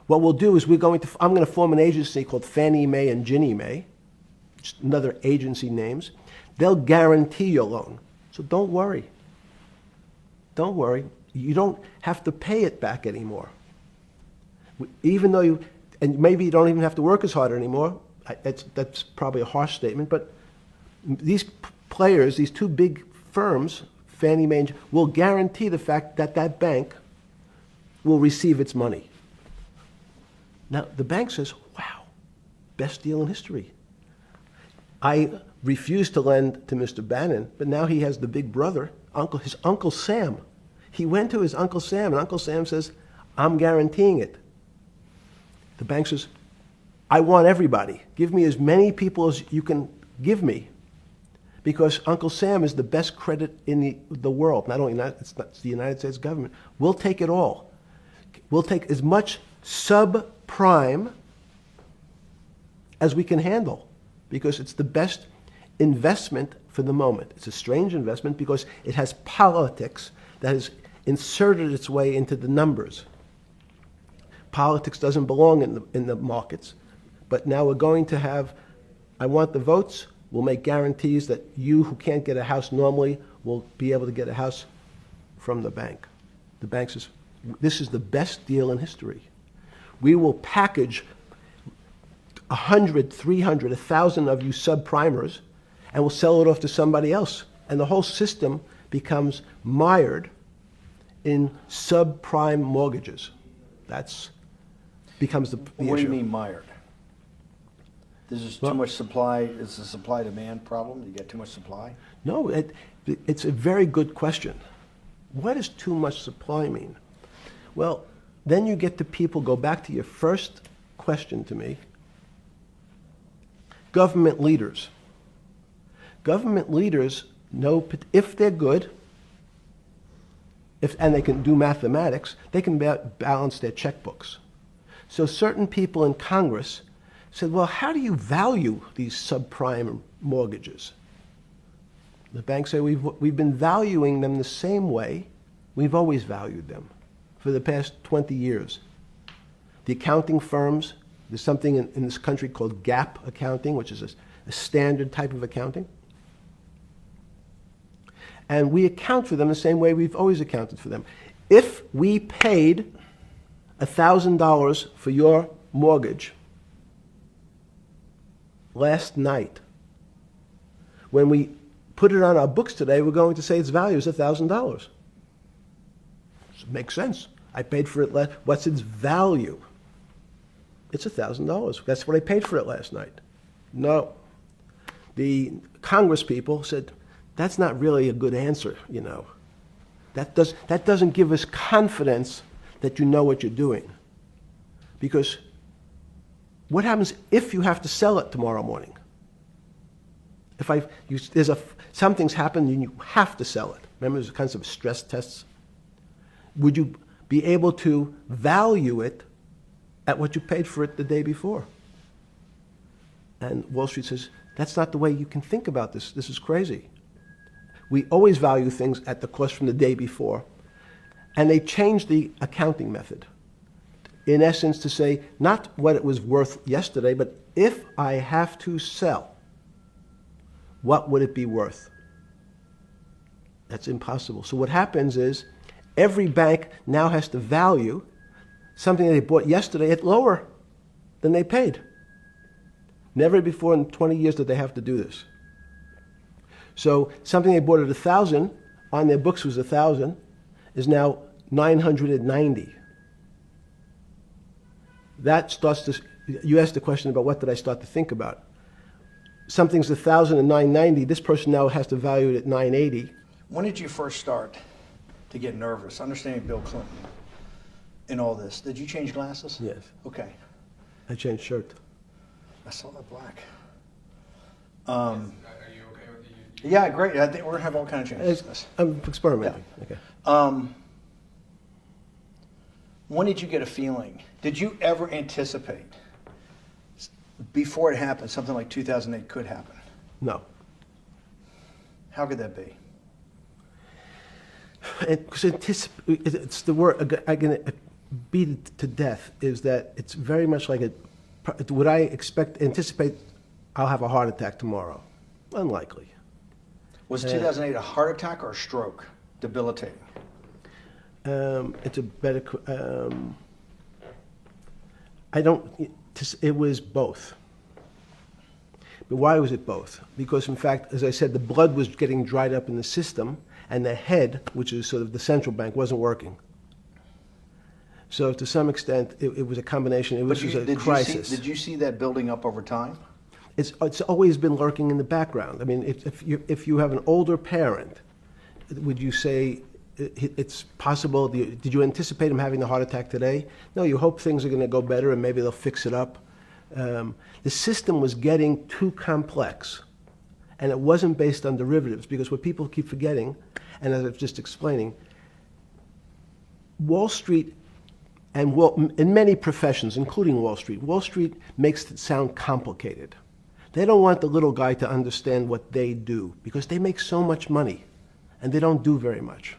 what we'll do is I'm going to form an agency called Fannie Mae and Ginnie Mae, just another agency names. They'll guarantee your loan. So don't worry. Don't worry. You don't have to pay it back anymore. Even though and maybe you don't even have to work as hard anymore. That's probably a harsh statement, but these players, these two big firms, Fannie Mae, will guarantee the fact that that bank will receive its money. Now, the bank says, wow, best deal in history. I refused to lend to Mr. Bannon, but now he has the big brother, his Uncle Sam. He went to his Uncle Sam, and Uncle Sam says, I'm guaranteeing it. The bank says, I want everybody. Give me as many people as you can give me. Because Uncle Sam is the best credit in the world. Not only it's the United States government. We'll take it all. We'll take as much subprime as we can handle. because it's the best investment for the moment. It's a strange investment because it has politics that has inserted its way into the numbers. Politics doesn't belong in the markets, but now we're going to have, I want the votes, we'll make guarantees that you who can't get a house normally will be able to get a house from the bank. The bank says, this is the best deal in history. We will package 100, 300, 1,000 of you subprimers, and we'll sell it off to somebody else. And the whole system becomes mired in subprime mortgages. That's becomes the issue. What do you mean mired? There's just too much supply. It's a supply-demand problem. You get too much supply? No, it's a very good question. What does too much supply mean? Well, then you get to people, go back to your first question to me, government leaders. Government leaders know if they're good, and they can do mathematics, they can balance their checkbooks. So certain people in Congress said, well, how do you value these subprime mortgages? The banks say, we've been valuing them the same way we've always valued them for the past 20 years. The accounting firms, there's something in this country called GAAP accounting, which is a standard type of accounting. And we account for them the same way we've always accounted for them. If we paid $1,000 for your mortgage last night, when we put it on our books today, we're going to say its value is $1,000. Makes sense. I paid for it what's its value? It's $1,000. That's what I paid for it last night. No. The Congress people said, that's not really a good answer, you know. That doesn't give us confidence that you know what you're doing. Because what happens if you have to sell it tomorrow morning? Something's happened and you have to sell it. Remember, there's kinds of stress tests. Would you be able to value it at what you paid for it the day before? And Wall Street says, that's not the way you can think about this. This is crazy. We always value things at the cost from the day before. And they changed the accounting method, in essence, to say not what it was worth yesterday, but if I have to sell, what would it be worth? That's impossible. So what happens is every bank now has to value something they bought yesterday at lower than they paid. Never before in 20 years did they have to do this. So something they bought at 1,000, on their books was 1,000, is now 990. That starts to, you asked the question about what did I start to think about. Something's 1,000 and 990, this person now has to value it at 980. When did you first start to get nervous? Understanding Bill Clinton in all this. Did you change glasses? Yes. Okay. I changed shirt. I saw that black. Are you okay with the? Yeah, great. I think we're gonna have all kinds of changes. I'm experimenting. Yeah. Okay. When did you get a feeling? Did you ever anticipate before it happened something like 2008 could happen? No. How could that be? Because it's the word I can beat it to death. Is that it's very much like would I anticipate I'll have a heart attack tomorrow? Unlikely. Was 2008 a heart attack or a stroke? Debilitating. It's a better. It was both. But why was it both? Because in fact, as I said, the blood was getting dried up in the system, and the head, which is sort of the central bank, wasn't working. So to some extent, it was a combination. It was just a crisis. Did you see that building up over time? It's always been lurking in the background. I mean, if you have an older parent, would you say it's possible? Did you anticipate him having a heart attack today? No, you hope things are going to go better and maybe they'll fix it up. The system was getting too complex, and it wasn't based on derivatives, because what people keep forgetting, and as I was just explaining, Wall Street, and in many professions, including Wall Street makes it sound complicated. They don't want the little guy to understand what they do because they make so much money and they don't do very much.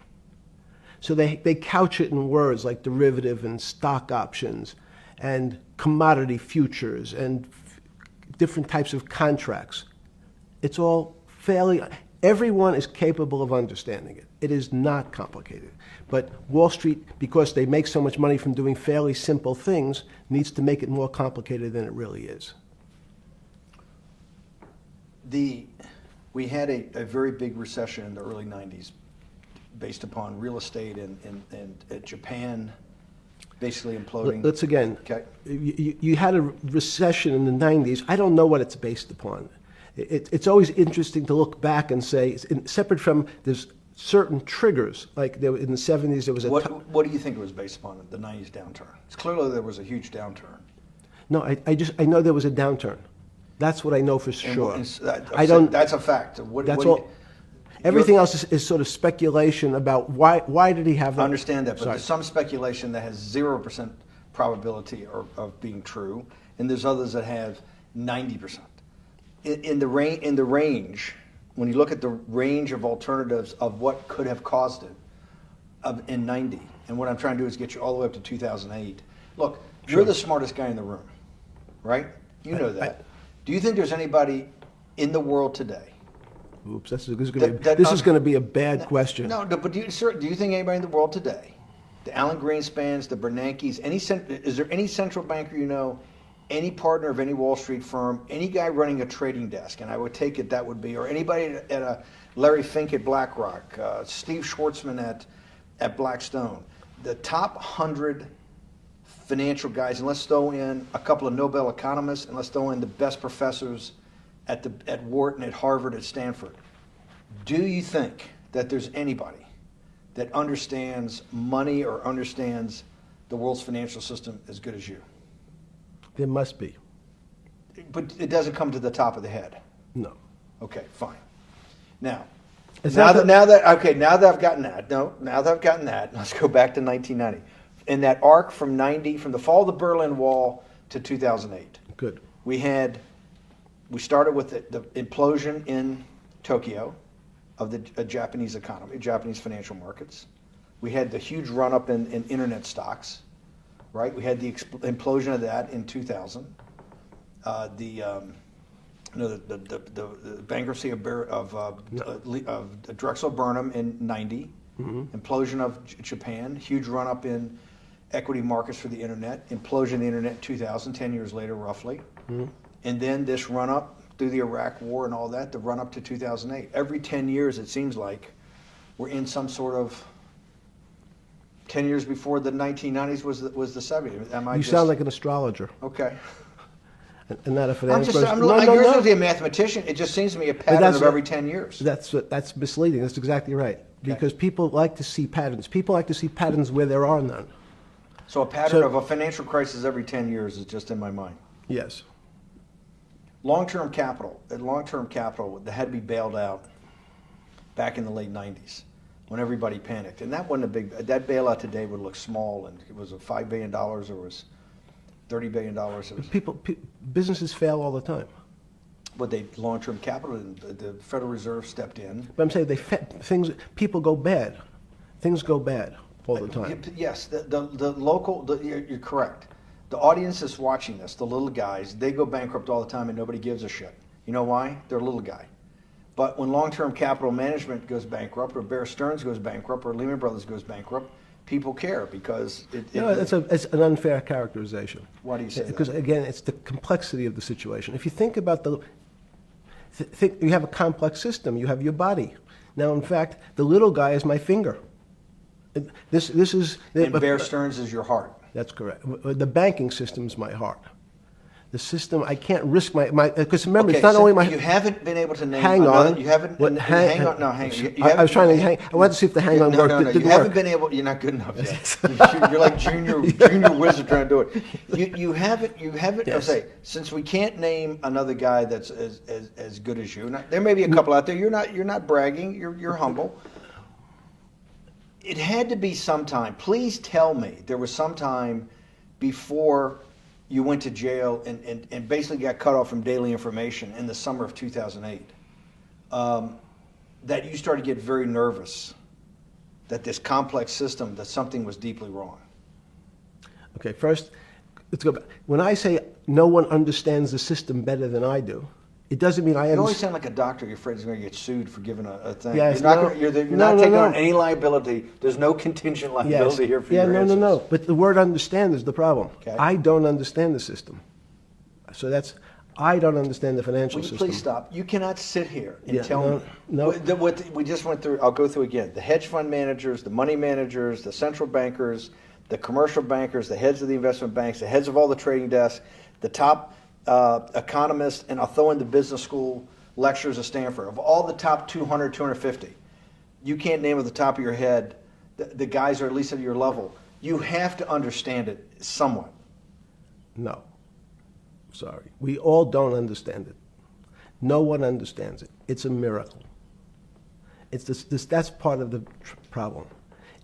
So they couch it in words like derivative and stock options and commodity futures and different types of contracts. It's all fairly, everyone is capable of understanding it. It is not complicated. But Wall Street, because they make so much money from doing fairly simple things, needs to make it more complicated than it really is. We had a very big recession in the early 90s based upon real estate and Japan basically imploding. Let's again, okay. You had a recession in the 90s. I don't know what it's based upon. It's always interesting to look back and say, separate from there's certain triggers, like in the 70s there was a... What do you think it was based upon, the 90s downturn? It's clearly there was a huge downturn. No, I know there was a downturn. That's what I know for sure. That's a fact. Everything else is sort of speculation about why did he have that? I understand that, but there's some speculation that has 0% probability of being true, and there's others that have 90%. In the range, when you look at the range of alternatives of what could have caused it in 90, and what I'm trying to do is get you all the way up to 2008. Look, you're the smartest guy in the room, right? You know that. Do you think there's anybody in the world today? Oops, this is going to be a bad question. No, but do you think anybody in the world today, the Alan Greenspans, the Bernankes, is there any central banker you know, any partner of any Wall Street firm, any guy running a trading desk, and I would take it that would be, or anybody at a Larry Fink at BlackRock, Steve Schwartzman at Blackstone, the top 100 financial guys, and let's throw in a couple of Nobel economists, and let's throw in the best professors at Wharton, at Harvard, at Stanford. Do you think that there's anybody that understands money or understands the world's financial system as good as you? There must be. But it doesn't come to the top of the head. No. Okay, fine. Now that I've gotten that, let's go back to 1990. In that arc from the fall of the Berlin Wall to 2008. Good. We started with the implosion in Tokyo of the Japanese economy, Japanese financial markets. We had the huge run-up in internet stocks, right? We had the implosion of that in 2000. The bankruptcy of Drexel Burnham in 90. Mm-hmm. Implosion of Japan, huge run-up in equity markets for the internet, implosion of the internet in 2000, 10 years later roughly. Mm-hmm. And then this run-up through the Iraq War and all that, the run-up to 2008. Every 10 years, it seems like, we're in some sort of 10 years before the 1990s was the 70s. You sound like an astrologer. Okay. And not a financial person. You're supposed to be a mathematician. It just seems to me a pattern of every 10 years. That's misleading. That's exactly right. Okay. Because people like to see patterns. People like to see patterns where there are none. So a pattern of a financial crisis every 10 years is just in my mind. Yes. Long-term capital that had to be bailed out back in the late 90s when everybody panicked. And that wasn't that bailout today would look small, and it was $5 billion or was $30 billion. Businesses fail all the time. But long-term capital, the Federal Reserve stepped in. But I'm saying people go bad. Things go bad all the time. Yes, you're correct. The audience is watching this, the little guys, they go bankrupt all the time and nobody gives a shit. You know why? They're a little guy. But when long-term capital management goes bankrupt, or Bear Stearns goes bankrupt, or Lehman Brothers goes bankrupt, people care because it's an unfair characterization. Why do you say that? Because again, it's the complexity of the situation. If you think about you have a complex system. You have your body. Now, in fact, the little guy is my finger. This is. And Bear Stearns is your heart. That's correct. The banking system is my heart. The system, I can't risk my because remember, it's not only my. You haven't been able to name. Hang on. You haven't. Hang on. No, hang on. I was trying to hang. I wanted to see if the hang on worked. No. You haven't been able. You're not good enough yet. You're like junior wizard trying to do it. You haven't. Yes. I'll say, since we can't name another guy that's as good as you. There may be a couple out there. You're not bragging. You're humble. It had to be sometime. Please tell me there was some time before you went to jail and basically got cut off from daily information in the summer of 2008, that you started to get very nervous that this complex system, that something was deeply wrong? Okay, first, let's go back. When I say no one understands the system better than I do, it doesn't mean I You always understand. sound like a doctor. You're afraid he's going to get sued for giving a thing. Yes, you're not, no. you're No, not no, taking no. on any liability. There's no contingent liability here for Yeah, your no, answers. no. But the word understand is the problem. Okay. I don't understand the system. So I don't understand the financial Will you system. please stop? You cannot sit here and Yeah, tell no, me. no. What we just went through, I'll go through again. The hedge fund managers, the money managers, the central bankers, the commercial bankers, the heads of the investment banks, the heads of all the trading desks, the top economists, and I'll throw in the business school lecturers at Stanford. Of all the top 200, 250, you can't name at the top of your head the guys are at least at your level. You have to understand it somewhat. No. Sorry. We all don't understand it. No one understands it. It's a miracle. It's that's part of the problem.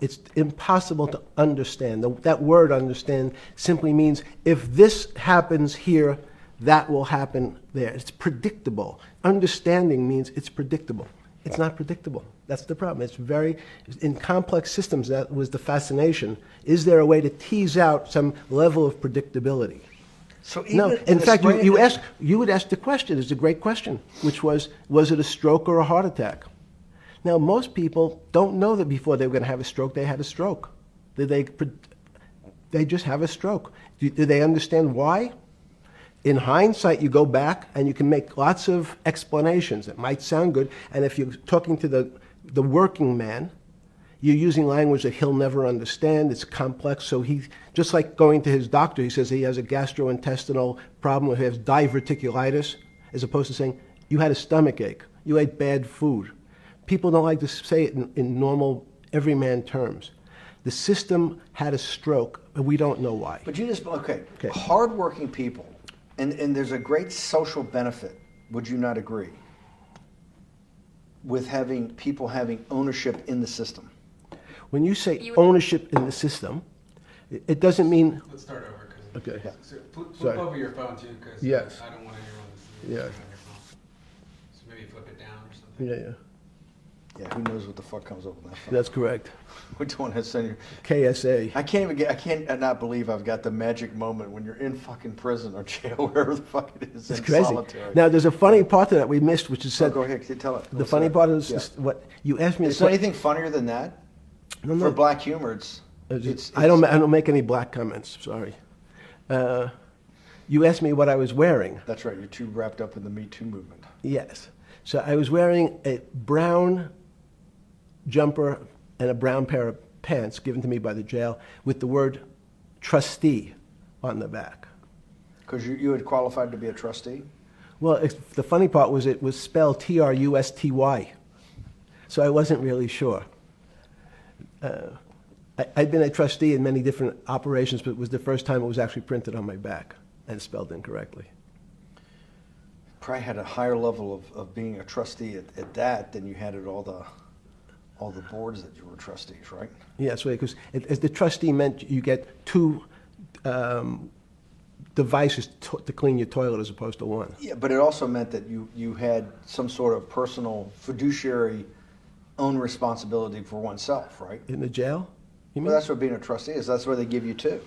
It's impossible to understand. That word understand simply means if this happens here, that will happen there. It's predictable. Understanding means it's predictable. It's not predictable. That's the problem. In complex systems, that was the fascination. Is there a way to tease out some level of predictability? So even No. In fact, you would ask the question. It's a great question, which was it a stroke or a heart attack? Now, most people don't know that before they were going to have a stroke, they had a stroke. They just have a stroke. Do they understand why? In hindsight, you go back and you can make lots of explanations. It might sound good. And if you're talking to the working man, you're using language that he'll never understand. It's complex. So just like going to his doctor, he says he has a gastrointestinal problem or he has diverticulitis, as opposed to saying, you had a stomach ache, you ate bad food. People don't like to say it in normal, everyman terms. The system had a stroke, but we don't know why. But you just, okay. Hardworking people, and there's a great social benefit, would you not agree, with having people having ownership in the system? When you say ownership in the system, it doesn't mean... Let's start over. Okay. Yeah. So flip over your phone too, because Yes. I don't want anyone to see Yeah. on your phone. So maybe flip it down or something. Yeah. Yeah, who knows what the fuck comes up with that phone? That's correct. We don't want to send you. KSA. I can't not believe I've got the magic moment when you're in fucking prison or jail, wherever the fuck it is, It's in crazy. solitary. Now, there's a funny part to that we missed, which is said... Go ahead, tell it. The funny part is what you asked me... Is there anything funnier than that? No. For black humor, it's I don't make any black comments. Sorry. You asked me what I was wearing. That's right. You're too wrapped up in the Me Too movement. Yes. So I was wearing a brown jumper and a brown pair of pants given to me by the jail with the word trustee on the back. Because you had qualified to be a trustee? Well, the funny part was it was spelled Trusty. So I wasn't really sure. I'd been a trustee in many different operations, but it was the first time it was actually printed on my back and spelled incorrectly. Probably had a higher level of being a trustee at that than you had at all the boards that you were trustees, right? Yes, because as the trustee meant you get two devices to clean your toilet as opposed to one. Yeah, but it also meant that you had some sort of personal fiduciary own responsibility for oneself, right? In the jail? You mean? Well, that's what being a trustee is. That's where they give you two.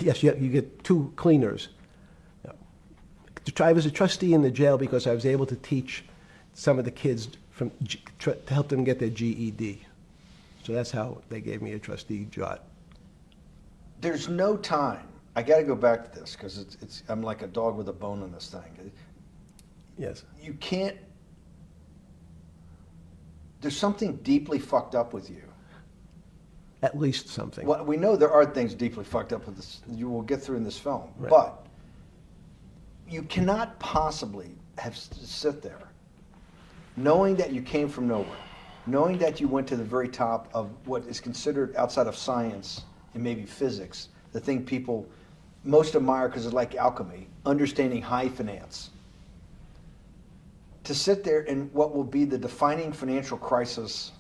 Yes, you get two cleaners. I was a trustee in the jail because I was able to teach some of the kids to help them get their GED. So that's how they gave me a trustee job. There's no time. I got to go back to this because I'm like a dog with a bone in this thing. Yes. You can't. There's something deeply fucked up with you. At least something. Well, we know there are things deeply fucked up with this. You will get through in this film, Right. But you cannot possibly sit there, knowing that you came from nowhere, knowing that you went to the very top of what is considered outside of science and maybe physics, the thing people most admire because it's like alchemy, understanding high finance. To sit there in what will be the defining financial crisis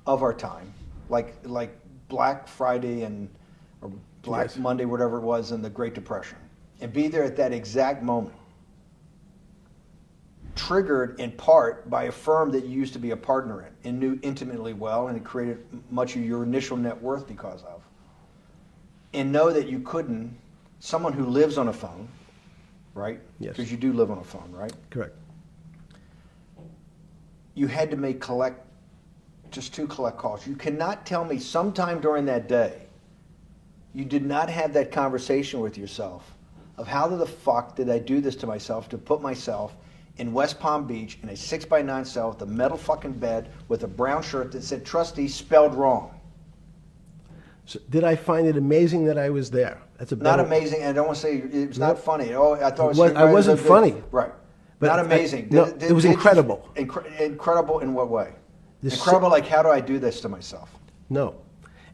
of our time, like Black Friday or Black Yes. Monday, whatever it was, in the Great Depression, and be there at that exact moment, triggered in part by a firm that you used to be a partner in and knew intimately well, and it created much of your initial net worth because of, and know that you couldn't, someone who lives on a phone, right? Yes. Because you do live on a phone, right? Correct. You had to make just 2 collect calls. You cannot tell me sometime during that day you did not have that conversation with yourself of how the fuck did I do this to myself to put myself in West Palm Beach in a 6x9 cell with a metal fucking bed with a brown shirt that said trustee spelled wrong. So did I find it amazing that I was there? That's a Not better- amazing, and I don't want to say it was not funny. Oh, I thought it was. I wasn't funny. Right. But Not I- amazing. no, it was incredible. Incredible in what way? This- Incredible, like how do I do this to myself? No.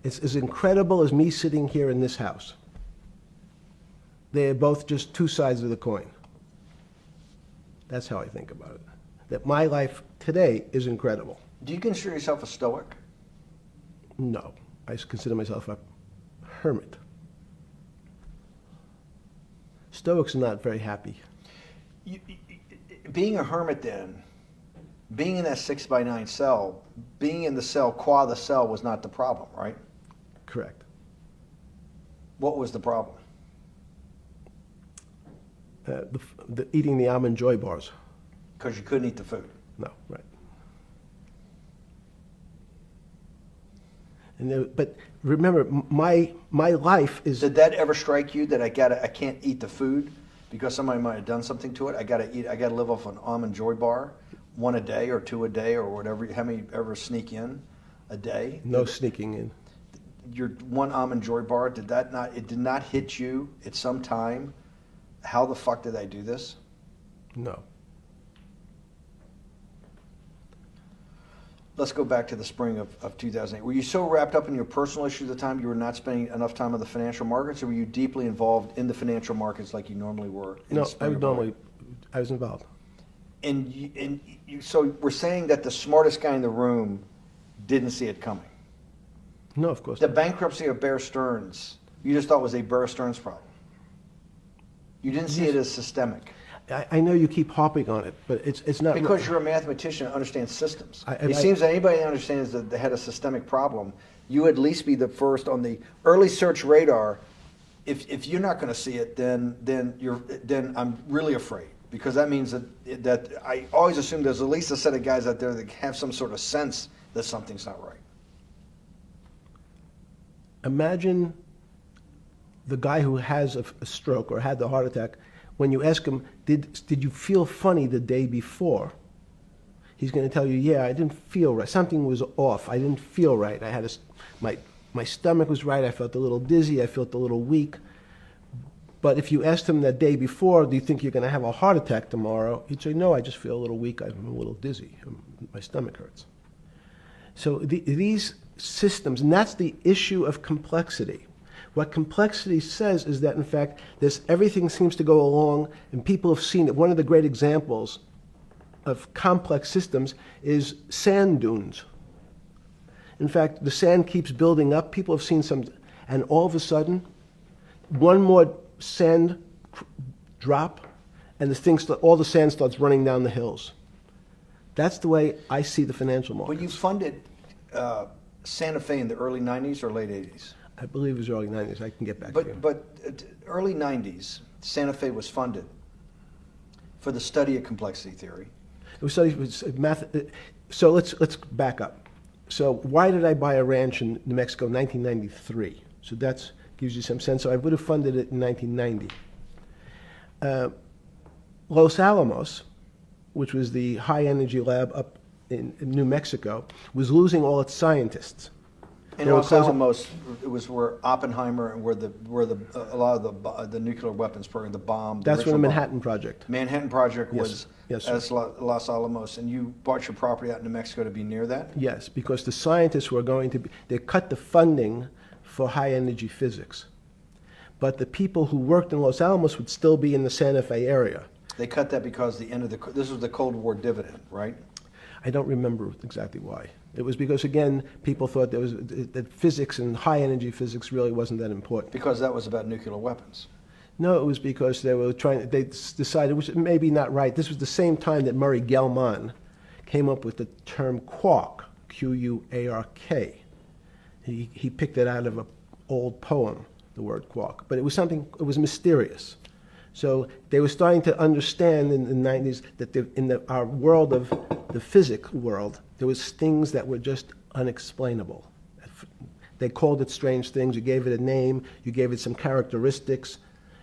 It's as incredible as me sitting here in this house. They're both just 2 sides of the coin. That's how I think about it. That my life today is incredible. Do you consider yourself a stoic? No. I consider myself a hermit. Stoics are not very happy. Being a hermit then, being in that 6x9 cell, being in the cell qua the cell was not the problem, right? Correct. What was the problem? Eating the almond joy bars. Because you couldn't eat the food. No, right. But remember, my life is. Did that ever strike you that I can't eat the food because somebody might have done something to it? I gotta live off an almond joy bar, 1 a day or 2 a day or whatever. How many ever sneak in a day? No sneaking in. Your 1 almond joy bar, it did not hit you at some time? How the fuck did I do this? No. Let's go back to the spring of 2008. Were you so wrapped up in your personal issues at the time you were not spending enough time on the financial markets, or were you deeply involved in the financial markets like you normally were? No, I was involved. So we're saying that the smartest guy in the room didn't see it coming. No, of course The not. bankruptcy of Bear Stearns, you just thought was a Bear Stearns problem. You didn't see it as systemic. I know you keep harping on it, but it's not. Because you're a mathematician and understands systems. It Seems that anybody that understands that they had a systemic problem, you at least be the first on the early search radar. If you're not going to see it, then I'm really afraid, because that means that I always assume there's at least a set of guys out there that have some sort of sense that something's not right. Imagine the guy who has a stroke or had the heart attack. When you ask him, did you feel funny the day before? He's going to tell you, yeah, I didn't feel right. Something was off. I didn't feel right. I had my stomach was right. I felt a little dizzy. I felt a little weak. But if you asked him that day before, do you think you're going to have a heart attack tomorrow? He'd say, no, I just feel a little weak. I'm a little dizzy. My stomach hurts. So these systems, and that's the issue of complexity. What complexity says is that, in fact, everything seems to go along, and people have seen it. One of the great examples of complex systems is sand dunes. In fact, the sand keeps building up. People have seen some, and all of a sudden, one more sand drop, and all the sand starts running down the hills. That's the way I see the financial markets. Well, you funded Santa Fe in the early 90s or late 80s? I believe it was early 90s. I can get back to you. But early 90s, Santa Fe was funded for the study of complexity theory. It was studied math. So let's back up. So why did I buy a ranch in New Mexico in 1993? So that gives you some sense. So I would have funded it in 1990. Los Alamos, which was the high energy lab up in New Mexico, was losing all its scientists. And Los Alamos, it was where Oppenheimer and where a lot of the nuclear weapons program, the bomb. That's where the Manhattan Project. Manhattan Project was Yes, as Los Alamos, and you bought your property out in New Mexico to be near that? Yes, because the scientists were going to be, they cut the funding for high energy physics. But the people who worked in Los Alamos would still be in the Santa Fe area. They cut that because this was the Cold War dividend, right? I don't remember exactly why. It was because, again, people thought that physics and high-energy physics really wasn't that important. Because that was about nuclear weapons. No, it was because they decided, which may be not right, this was the same time that Murray Gell-Mann came up with the term quark, Q-U-A-R-K. He picked it out of an old poem, the word quark. But it was mysterious. So they were starting to understand in the 90s that our world of the physics world, there was things that were just unexplainable. They called it strange things. You gave it a name. You gave it some characteristics.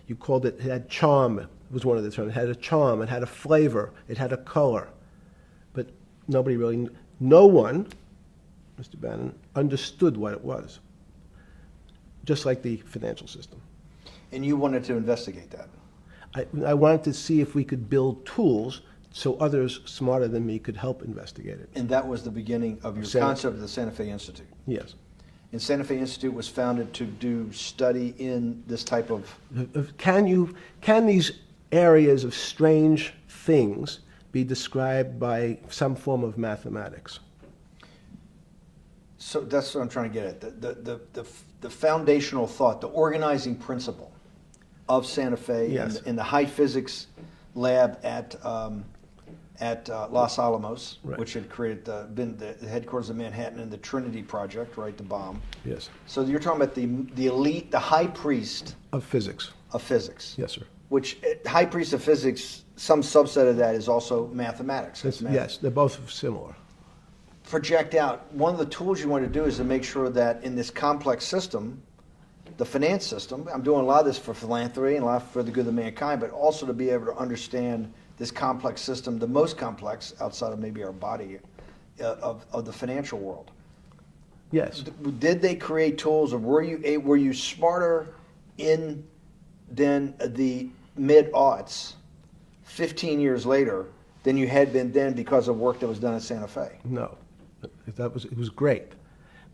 You called it had charm. It was one of the terms. It had a charm. It had a flavor. It had a color. But no one, Mr. Bannon, understood what it was. Just like the financial system. And you wanted to investigate that? I wanted to see if we could build tools so others smarter than me could help investigate it. And that was the beginning of your concept of the Santa Fe Institute? Yes. And Santa Fe Institute was founded to do study in this type of... Can these areas of strange things be described by some form of mathematics? So that's what I'm trying to get at. The foundational thought, the organizing principle of Santa Fe, yes, in the high physics lab at Los Alamos, right, which had been the headquarters of Manhattan, and the Trinity Project, right, the bomb. Yes. So you're talking about the elite, the high priest of physics. Of physics. Yes, sir. Which high priest of physics, some subset of that is also mathematics. Yes, they're both similar. Project out. One of the tools you want to do is to make sure that in this complex system, the finance system, I'm doing a lot of this for philanthropy and a lot for the good of mankind, but also to be able to understand this complex system, the most complex outside of maybe our body, of the financial world. Yes. Did they create tools, or were you smarter in then the mid-aughts, 15 years later, than you had been then because of work that was done at Santa Fe? No, it was great.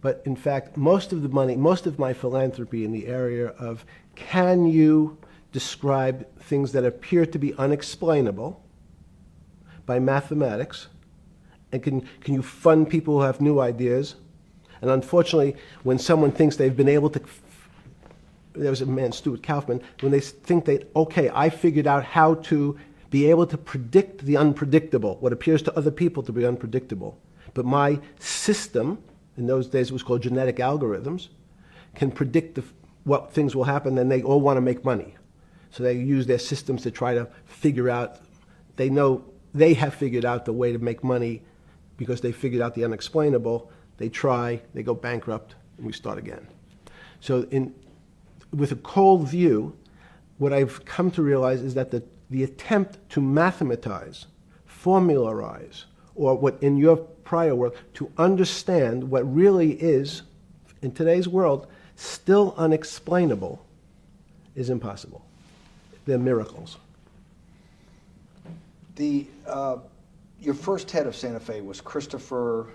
But in fact, most of my philanthropy in the area of can you describe things that appear to be unexplainable by mathematics, and can you fund people who have new ideas? And unfortunately, when someone thinks they've been able to, there was a man, Stuart Kaufman, when they think okay, I figured out how to be able to predict the unpredictable, what appears to other people to be unpredictable. But my system, in those days it was called genetic algorithms, can predict what things will happen, and they all want to make money. So they use their systems to try to figure out, they know they have figured out the way to make money because they figured out the unexplainable. They try, they go bankrupt, and we start again. So with a cold view, what I've come to realize is that the attempt to mathematize, formularize, or what in your prior work, to understand what really is, in today's world, still unexplainable, is impossible. They're miracles. Your first head of Santa Fe was Christopher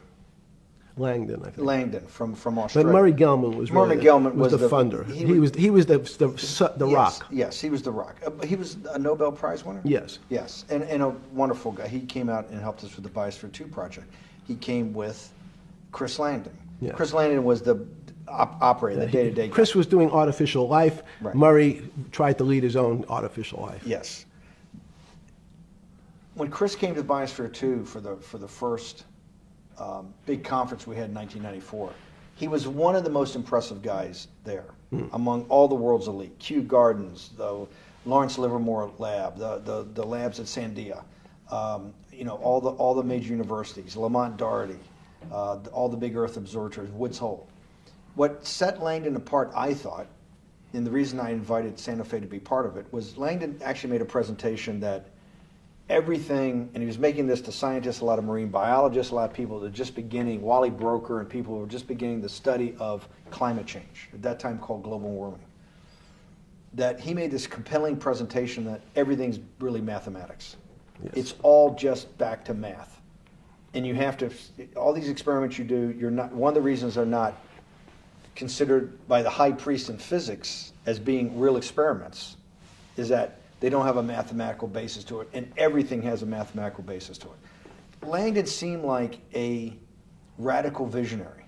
Langdon, I think. Langdon from Australia. But Murray Gell-Mann was the funder. He was the yes, rock. Yes, he was the rock. He was a Nobel Prize winner? Yes. Yes, and a wonderful guy. He came out and helped us with the Biosphere 2 project. He came with Chris Langdon. Yes. Chris Langdon was the operator, the day-to-day guy. Chris was doing artificial life. Right. Murray tried to lead his own artificial life. Yes. When Chris came to Biosphere 2 for the first big conference we had in 1994, he was one of the most impressive guys there among all the world's elite. Kew Gardens, the Lawrence Livermore lab, the labs at Sandia, all the major universities, Lamont Doherty, all the big Earth observatories, Woods Hole. What set Langdon apart, I thought, and the reason I invited Santa Fe to be part of it, was Langdon actually made a presentation that everything, and he was making this to scientists, a lot of marine biologists, a lot of people that were just beginning, Wally Broker and people who were just beginning the study of climate change, at that time called global warming, that he made this compelling presentation that everything's really mathematics. Yes. It's all just back to math. And you have to, all these experiments you do, one of the reasons they're not considered by the high priest in physics as being real experiments is that they don't have a mathematical basis to it, and everything has a mathematical basis to it. Langdon seemed like a radical visionary.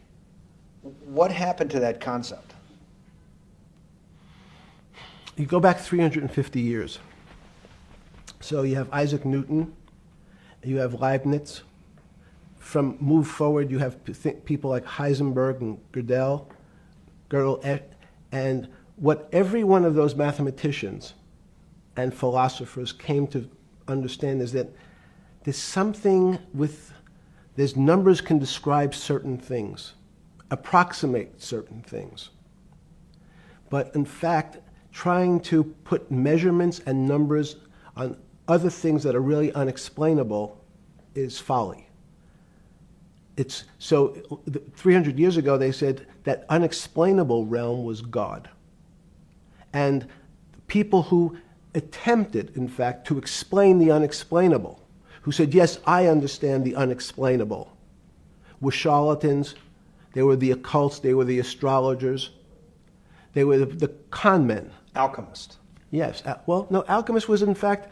What happened to that concept? You go back 350 years. So you have Isaac Newton, you have Leibniz. From move forward, you have people like Heisenberg and Gödel, and what every one of those mathematicians and philosophers came to understand is that there's numbers can describe certain things, approximate certain things. But in fact, trying to put measurements and numbers on other things that are really unexplainable is folly. 300 years ago, they said that unexplainable realm was God. And people who attempted, in fact, to explain the unexplainable, who said, yes, I understand the unexplainable, were charlatans, they were the occults, they were the astrologers, they were the con men. Alchemist. Yes. Well, no, alchemist was, in fact,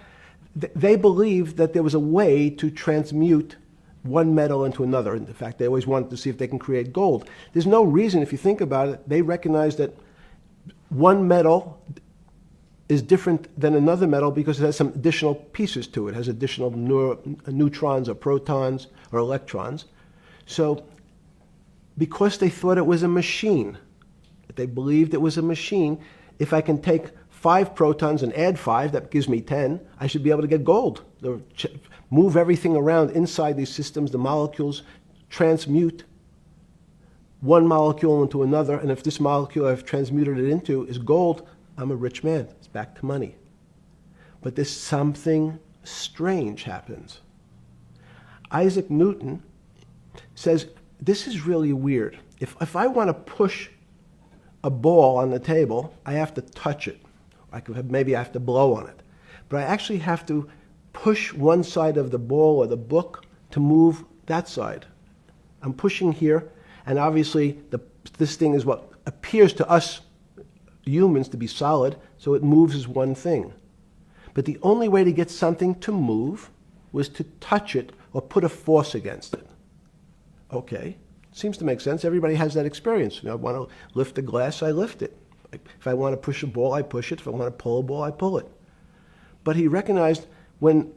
they believed that there was a way to transmute one metal into another. In fact, they always wanted to see if they can create gold. There's no reason, if you think about it, they recognize that one metal is different than another metal because it has some additional pieces to it. It has additional neutrons or protons or electrons. So because they thought it was a machine, they believed it was a machine, if I can take 5 protons and add 5, that gives me 10, I should be able to get gold. Move everything around inside these systems, the molecules transmute one molecule into another, and if this molecule I've transmuted it into is gold, I'm a rich man. It's back to money. But there's something strange happens. Isaac Newton says, this is really weird. If I want to push a ball on the table, I have to touch it. Maybe I have to blow on it. But I actually have to push one side of the ball or the book to move that side. I'm pushing here, and obviously this thing is what appears to us humans to be solid, so it moves as one thing. But the only way to get something to move was to touch it or put a force against it. Okay, seems to make sense. Everybody has that experience. I want to lift a glass, I lift it. If I want to push a ball, I push it. If I want to pull a ball, I pull it. But he recognized when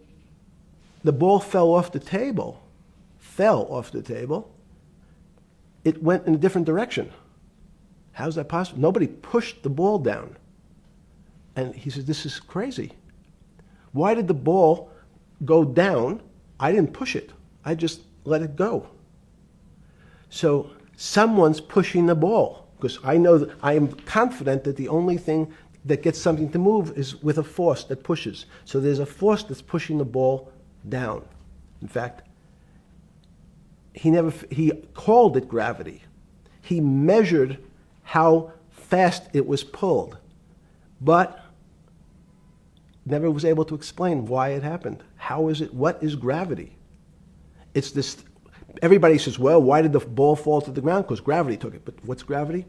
the ball fell off the table, it went in a different direction. How's that possible? Nobody pushed the ball down. And he said, this is crazy. Why did the ball go down? I didn't push it. I just let it go. So someone's pushing the ball. Because I know that I am confident that the only thing that gets something to move is with a force that pushes. So there's a force that's pushing the ball down. In fact, he called it gravity. He measured how fast it was pulled, but never was able to explain why it happened. How is it? What is gravity? It's this. Everybody says, well, why did the ball fall to the ground? Because gravity took it. But what's gravity?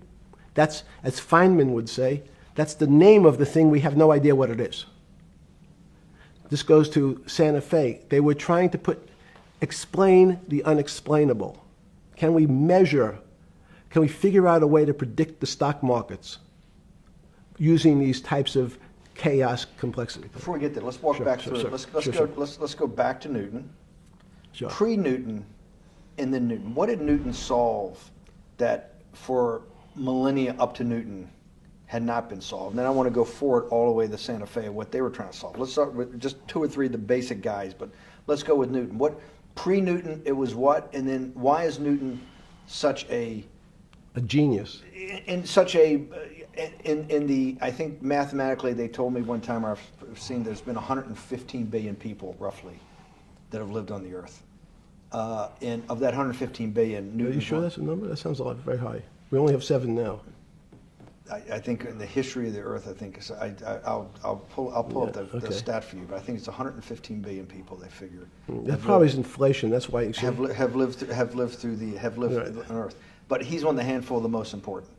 That's, as Feynman would say, that's the name of the thing. We have no idea what it is. This goes to Santa Fe. They were trying to explain the unexplainable. Can we measure? Can we figure out a way to predict the stock markets using these types of chaos complexity? Before we get there, let's walk back through it. Let's go back to Newton. Sure. Pre-Newton and then Newton. What did Newton solve that for millennia up to Newton had not been solved? And then I want to go forward all the way to Santa Fe, what they were trying to solve. Let's start with just 2 or 3 of the basic guys, but let's go with Newton. What pre-Newton, it was what? And then why is Newton such a genius? In such a in the, I think mathematically they told me one time, I've seen there's been 115 billion people roughly that have lived on the earth. And of that 115 billion, Newton. Are you sure that's a number? That sounds a lot very high. We only have 7 now. I think in the history of the earth, I think I'll pull up the stat for you, but I think it's 115 billion people. They figure that probably is inflation. That's why you have lived on Earth. But he's one of the handful of the most important.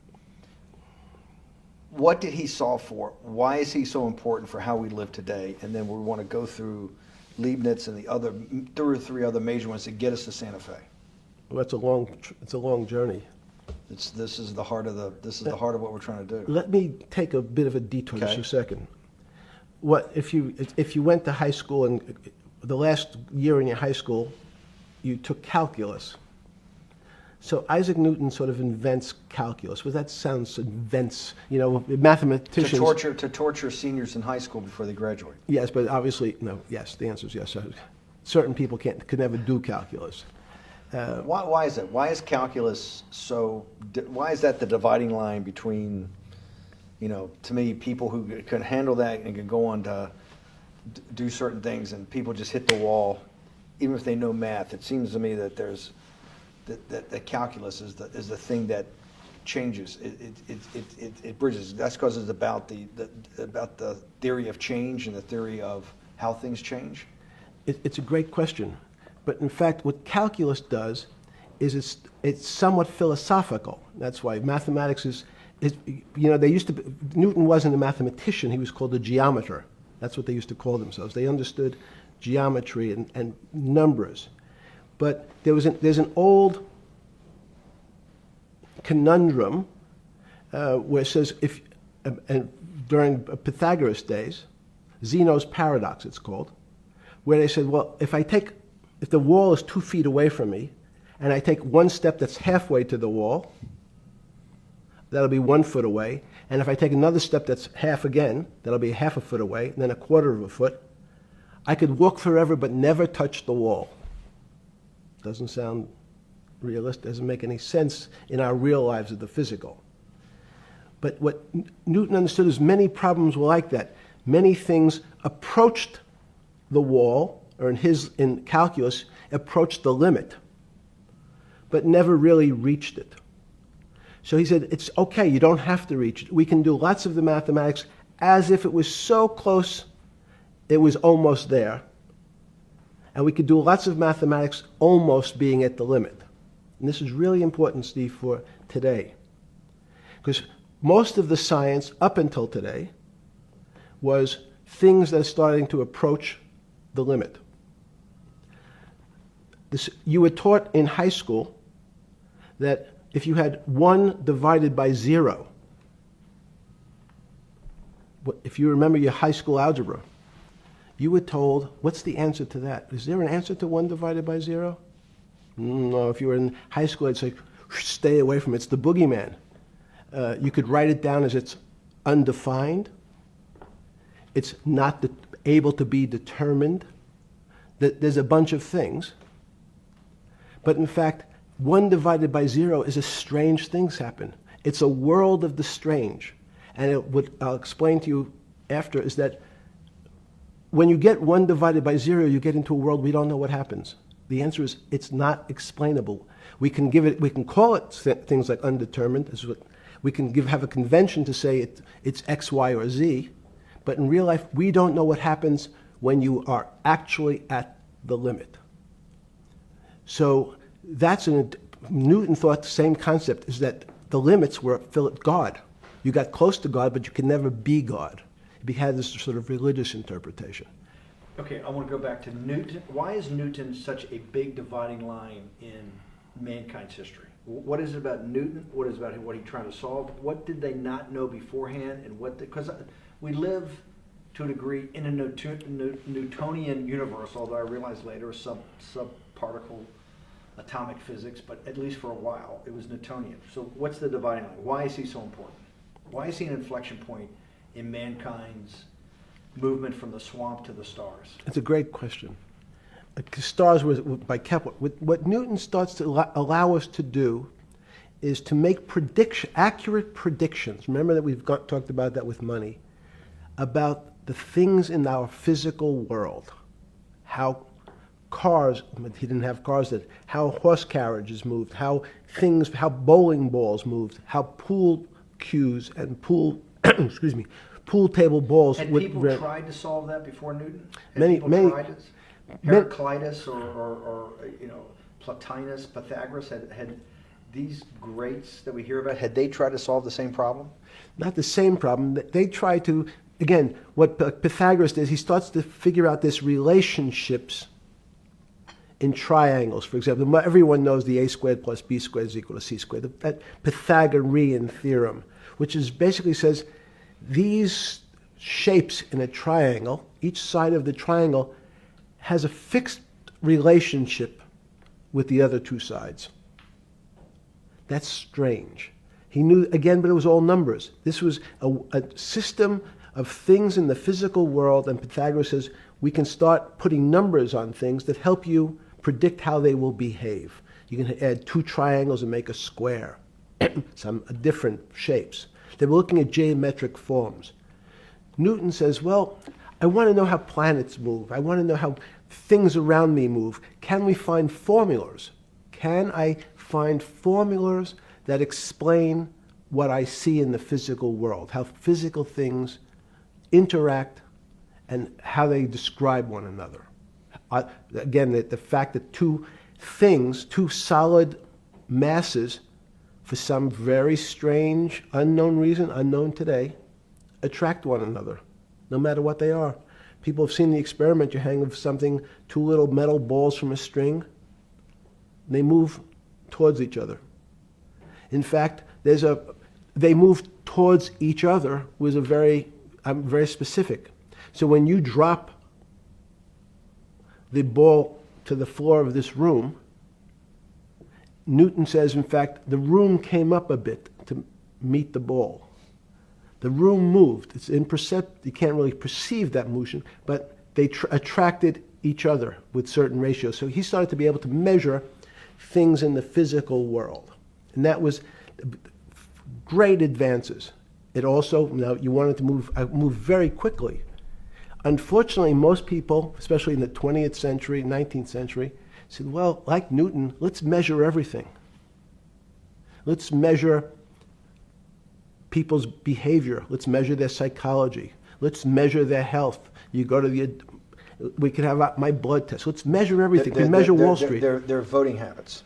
What did he solve for? Why is he so important for how we live today? And then we want to go through Leibniz and the other two or three other major ones to get us to Santa Fe? Well, it's a long journey. This is the heart of what we're trying to do. Let me take a bit of a detour Okay. just a second. What if you went to high school and the last year in your high school, you took calculus? So Isaac Newton sort of invents calculus. Well, that sounds invents. Mathematicians. To torture seniors in high school before they graduate. Yes, but obviously no. Yes, the answer is yes. Certain people could never do calculus. Why is that? Why is calculus so? Why is that the dividing line between, to me, people who can handle that and can go on to do certain things, and people just hit the wall, even if they know math? It seems to me that there's that calculus is the thing that changes. It bridges. That's because it's about the theory of change and the theory of how things change. It's a great question. But in fact, what calculus does is it's somewhat philosophical. That's why mathematics is Newton wasn't a mathematician, he was called a geometer. That's what they used to call themselves. They understood geometry and numbers. But there's an old conundrum where it says, during Pythagoras' days, Zeno's paradox it's called, where they said, well, if the wall is 2 feet away from me, and I take one step that's halfway to the wall, that'll be 1 foot away. And if I take another step that's half again, that'll be half a foot away, and then a quarter of a foot. I could walk forever but never touch the wall. Doesn't sound realistic, doesn't make any sense in our real lives of the physical. But what Newton understood is many problems were like that. Many things approached the wall, or in calculus, approached the limit, but never really reached it. So he said, it's okay, you don't have to reach it. We can do lots of the mathematics as if it was so close, it was almost there. And we could do lots of mathematics almost being at the limit. And this is really important, Steve, for today. Because most of the science up until today was things that are starting to approach the limit. You were taught in high school that if you had 1 divided by 0, if you remember your high school algebra, you were told, what's the answer to that? Is there an answer to 1 divided by 0? No, if you were in high school, I'd say, stay away from it. It's the boogeyman. You could write it down as it's undefined. It's not able to be determined. There's a bunch of things. But in fact, 1 divided by 0 is a strange things happen. It's a world of the strange. And what I'll explain to you after is that when you get 1 divided by 0, you get into a world we don't know what happens. The answer is it's not explainable. We can call it things like undetermined. We can have a convention to say it's X, Y, or Z. But in real life, we don't know what happens when you are actually at the limit. So Newton thought the same concept, is that the limits were God. You got close to God, but you could never be God. He had this sort of religious interpretation. Okay, I want to go back to Newton. Why is Newton such a big dividing line in mankind's history? What is it about Newton? What is it about what he's trying to solve? What did they not know beforehand? And because we live to a degree in a Newtonian universe, although I realized later it was subparticle atomic physics, but at least for a while it was Newtonian. So what's the dividing line? Why is he so important? Why is he an inflection point in mankind's movement from the swamp to the stars? It's a great question. Stars was by Kepler. What Newton starts to allow us to do is to make accurate predictions. Remember that we've talked about that with money, about the things in our physical world, how cars, he didn't have cars, how horse carriages moved, how bowling balls moved, how pool cues and pool table balls. Had people tried to solve that before Newton? Many tried it? Heraclitus or Plotinus, Pythagoras, had these greats that we hear about, had they tried to solve the same problem? Not the same problem. They tried to again, what Pythagoras does, he starts to figure out this relationships in triangles. For example, everyone knows the a squared plus b squared is equal to c squared, that Pythagorean theorem, which is basically says these shapes in a triangle, each side of the triangle has a fixed relationship with the other two sides. That's strange. He knew, again, but it was all numbers. This was a system of things in the physical world, and Pythagoras says we can start putting numbers on things that help you predict how they will behave. You can add two triangles and make a square, some different shapes. They were looking at geometric forms. Newton says, well, I want to know how planets move. I want to know how things around me move. Can we find formulas? Can I find formulas that explain what I see in the physical world, how physical things interact and how they describe one another? Again, the fact that two things, two solid masses, for some very strange, unknown reason, unknown today, attract one another, no matter what they are. People have seen the experiment. You hang something, two little metal balls from a string, they move towards each other. In fact, they move towards each other was very specific. So when you drop the ball to the floor of this room, Newton says, in fact, the room came up a bit to meet the ball. The room moved. It's imperceptible. You can't really perceive that motion, but they attracted each other with certain ratios. So he started to be able to measure things in the physical world. And that was great advances. It also, now you wanted to move very quickly. Unfortunately, most people, especially in the 20th century, 19th century, said, well, like Newton, let's measure everything. Let's measure people's behavior. Let's measure their psychology. Let's measure their health. You go to we can have my blood test. Let's measure everything. We measure Wall Street. Their voting habits.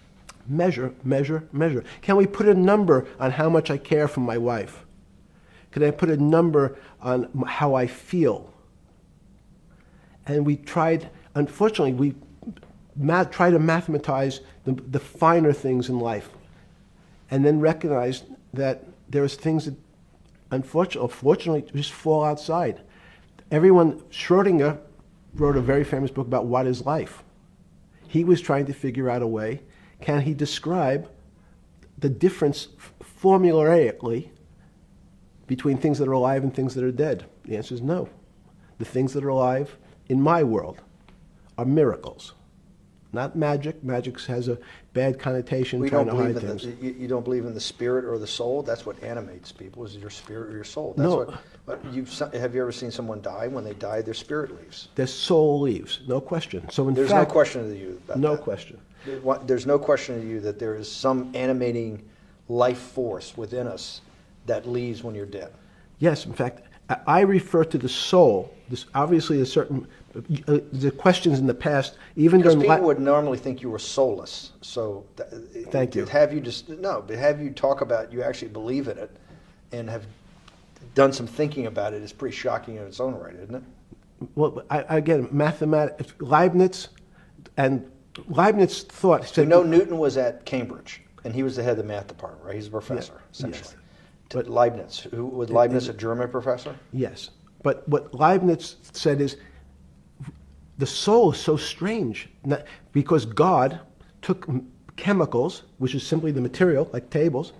Measure, measure, measure. Can we put a number on how much I care for my wife? Can I put a number on how I feel? And we tried, unfortunately, we try to mathematize the finer things in life, and then recognize that there's things that, unfortunately, just fall outside. Schrodinger wrote a very famous book about what is life. He was trying to figure out a way, can he describe the difference formulaically between things that are alive and things that are dead? The answer is no. The things that are alive in my world are miracles, not magic. Magic has a bad connotation, trying to hide things. You don't believe in the spirit or the soul? That's what animates people, is your spirit or your soul. That's No. Have you ever seen someone die? When they die, their spirit leaves. Their soul leaves, no question. So There's no question to you about no that. question. There's no question to you that there is some animating life force within us that leaves when you're dead. Yes, in fact, I refer to the soul. This obviously is certain. The questions in the past, even Because during people would normally think you were soulless. So, Thank you. But have you talk about you actually believe in it, and have done some thinking about it is pretty shocking in its own right, isn't it? Well, again, mathematics. Leibniz thought. We know Newton was at Cambridge, and he was the head of the math department, right? He's a professor, essentially. Yes. But Leibniz, was Leibniz a German professor? Yes, but what Leibniz said is the soul is so strange because God took chemicals, which is simply the material, like tables,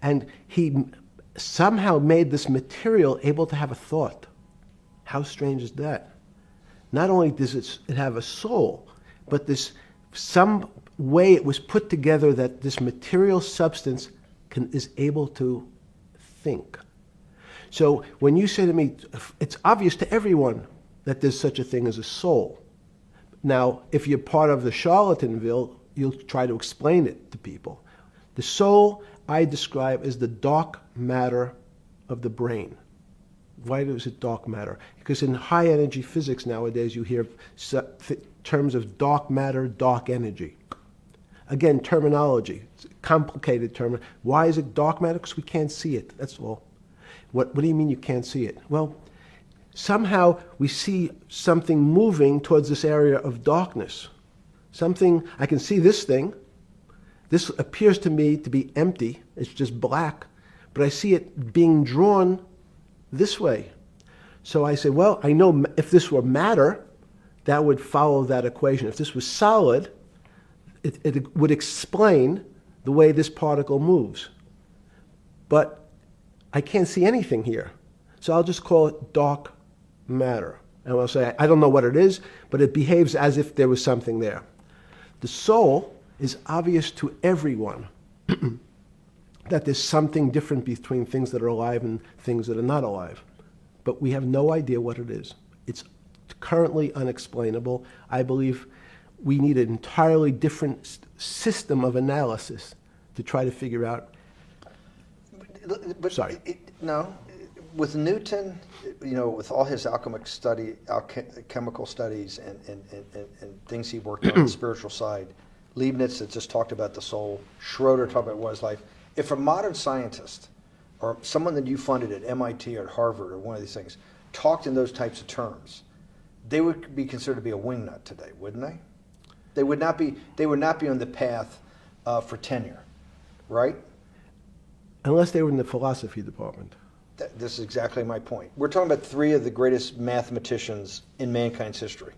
and he somehow made this material able to have a thought. How strange is that? Not only does it have a soul, but some way it was put together that this material substance is able to think. So when you say to me, it's obvious to everyone that there's such a thing as a soul. Now, if you're part of the Charlatanville, you'll try to explain it to people. The soul I describe as the dark matter of the brain. Why is it dark matter? Because in high energy physics nowadays you hear terms of dark matter, dark energy. Again, terminology. It's a complicated term. Why is it dark matter? Because we can't see it, that's all. What do you mean you can't see it? Well, somehow we see something moving towards this area of darkness. Something, I can see this thing. This appears to me to be empty. It's just black. But I see it being drawn this way. So I say, well, I know if this were matter, that would follow that equation. If this was solid, it would explain the way this particle moves. But I can't see anything here. So I'll just call it dark matter. And I'll say, I don't know what it is, but it behaves as if there was something there. The soul is obvious to everyone that there's something different between things that are alive and things that are not alive. But we have no idea what it is. It's currently unexplainable. I believe we need an entirely different system of analysis to try to figure out. But Sorry. No, with Newton, with all his alchemical studies and things he worked on the spiritual side, Leibniz that just talked about the soul, Schroeder talked about what is life. If a modern scientist or someone that you funded at MIT or at Harvard or one of these things talked in those types of terms, they would be considered to be a wingnut today, wouldn't they? They would not be. They would not be on the path for tenure, right? Unless they were in the philosophy department. This is exactly my point. We're talking about three of the greatest mathematicians in mankind's history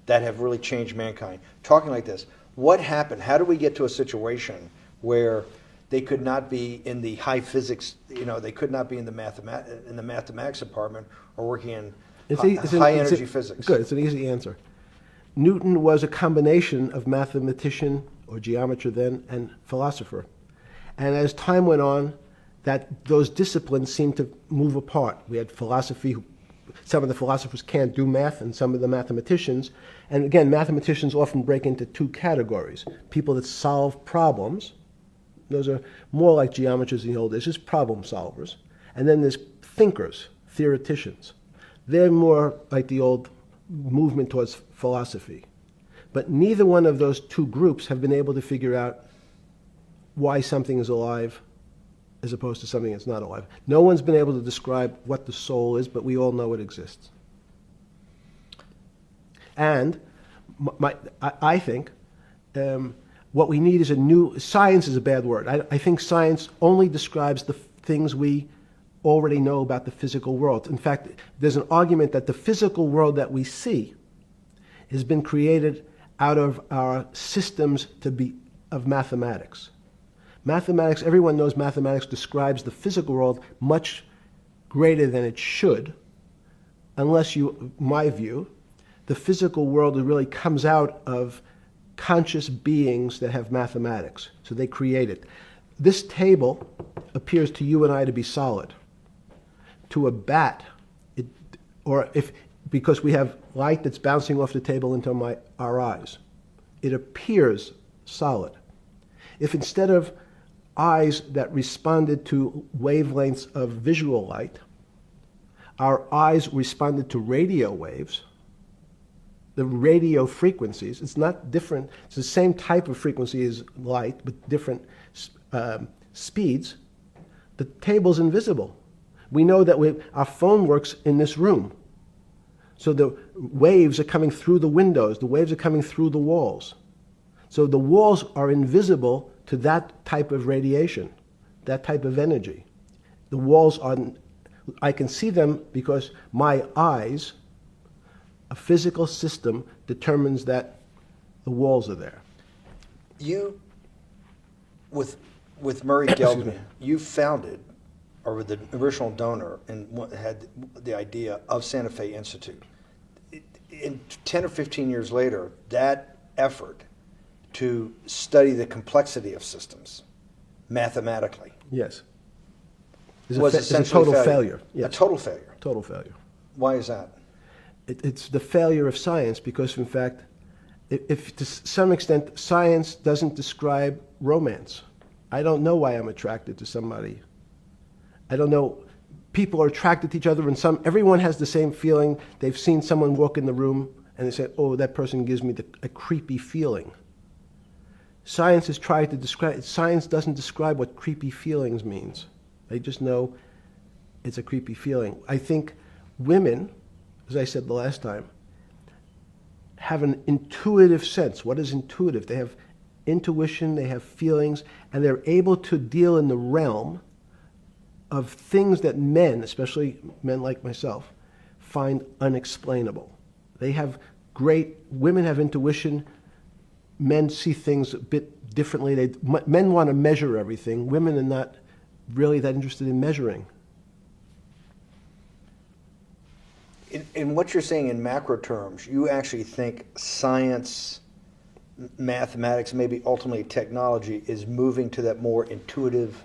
that have really changed mankind. Talking like this, what happened? How do we get to a situation where they could not be in the high physics? They could not be in the mathematics department or working in high energy physics. Good. It's an easy answer. Newton was a combination of mathematician or geometer then and philosopher, and as time went on, those disciplines seemed to move apart. We had philosophy. Some of the philosophers can't do math, and some of the mathematicians. And again, mathematicians often break into two categories: people that solve problems. Those are more like geometers in the old days, just problem solvers. And then there's thinkers, theoreticians. They're more like the old movement towards philosophy. But neither one of those two groups have been able to figure out why something is alive as opposed to something that's not alive. No one's been able to describe what the soul is, but we all know it exists. And I think what we need is science is a bad word. I think science only describes the things we already know about the physical world. In fact, there's an argument that the physical world that we see has been created out of our systems of mathematics. Mathematics, everyone knows mathematics describes the physical world much greater than it should, unless my view, the physical world really comes out of conscious beings that have mathematics. So they create it. This table appears to you and I to be solid. To a bat, because we have light that's bouncing off the table into our eyes, it appears solid. If instead of eyes that responded to wavelengths of visual light, our eyes responded to radio waves, the radio frequencies, it's not different, it's the same type of frequency as light, but different speeds, the table's invisible. We know that our phone works in this room. So the waves are coming through the windows, the waves are coming through the walls. So the walls are invisible to that type of radiation, that type of energy. The walls I can see them because my eyes, a physical system determines that the walls are there. You, with Murray Geldman, you founded, or were the original donor, and had the idea of Santa Fe Institute. In 10 or 15 years later, that effort to study the complexity of systems mathematically. Yes. Was it's a total failure. Yes. A total failure. Total failure. Why is that? It's the failure of science because, in fact, if to some extent science doesn't describe romance, I don't know why I'm attracted to somebody. I don't know. People are attracted to each other, and everyone has the same feeling. They've seen someone walk in the room, and they say, "Oh, that person gives me a creepy feeling." Science has tried to describe. Science doesn't describe what creepy feelings means. They just know it's a creepy feeling. I think women as I said the last time, have an intuitive sense. What is intuitive? They have intuition, they have feelings, and they're able to deal in the realm of things that men, especially men like myself, find unexplainable. They have women have intuition, men see things a bit differently. Men want to measure everything. Women are not really that interested in measuring. In what you're saying in macro terms, you actually think science, mathematics, maybe ultimately technology is moving to that more intuitive?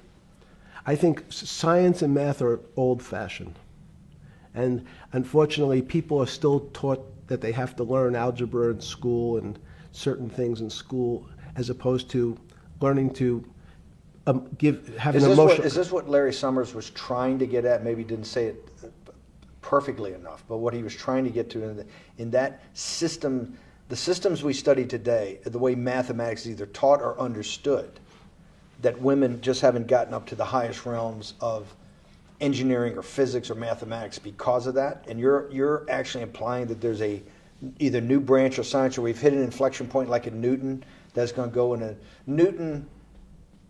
I think science and math are old-fashioned. And unfortunately, people are still taught that they have to learn algebra in school and certain things in school, as opposed to learning to have an emotion. Is this what Larry Summers was trying to get at? Maybe he didn't say it perfectly enough, but what he was trying to get to in that system, the systems we study today, the way mathematics is either taught or understood, that women just haven't gotten up to the highest realms of engineering or physics or mathematics because of that, and you're actually implying that there's a either new branch of science, or we've hit an inflection point like in Newton that's going to go in a Newton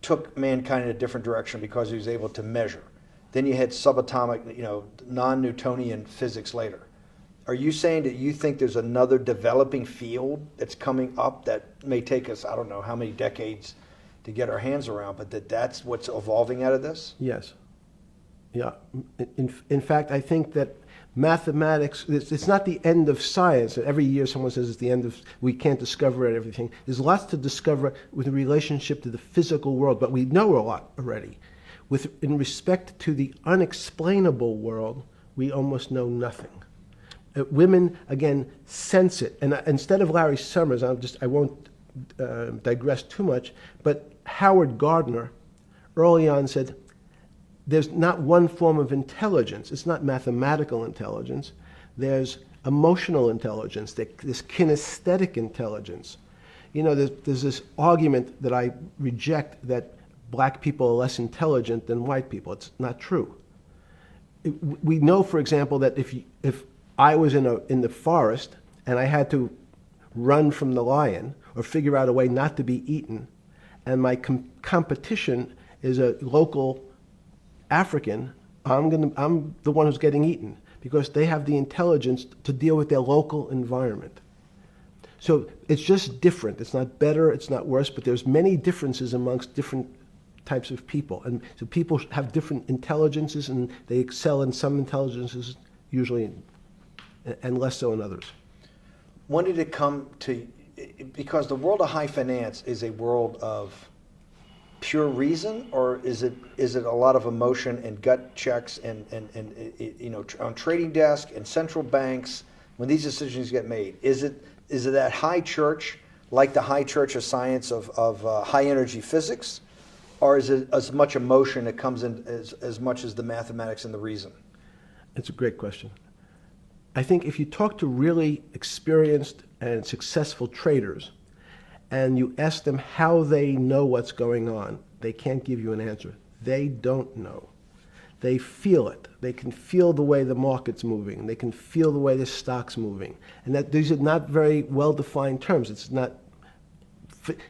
took mankind in a different direction because he was able to measure. Then you had subatomic, non-Newtonian physics later. Are you saying that you think there's another developing field that's coming up that may take us, I don't know how many decades to get our hands around, but that's what's evolving out of this? Yes. Yeah. In fact, I think that mathematics, it's not the end of science. Every year someone says it's the end of, we can't discover everything. There's lots to discover with relationship to the physical world, but we know a lot already. In respect to the unexplainable world, we almost know nothing. Women, again, sense it. And instead of Larry Summers, I won't digress too much, but Howard Gardner early on said, there's not one form of intelligence. It's not mathematical intelligence. There's emotional intelligence. There's kinesthetic intelligence. There's this argument that I reject that black people are less intelligent than white people. It's not true. We know, for example, that if I was in the forest and I had to run from the lion or figure out a way not to be eaten, and my competition is a local African, I'm the one who's getting eaten because they have the intelligence to deal with their local environment. So it's just different. It's not better, it's not worse, but there's many differences amongst different types of people. And so people have different intelligences, and they excel in some intelligences usually and less so in others. When did it come to, because the world of high finance is a world of pure reason, or is it a lot of emotion and gut checks and on trading desk and central banks when these decisions get made? Is it that high church, like the high church of science of high energy physics, or is it as much emotion that comes in as much as the mathematics and the reason? It's a great question. I think if you talk to really experienced and successful traders, and you ask them how they know what's going on, they can't give you an answer. They don't know. They feel it. They can feel the way the market's moving. They can feel the way the stock's moving. And that these are not very well-defined terms.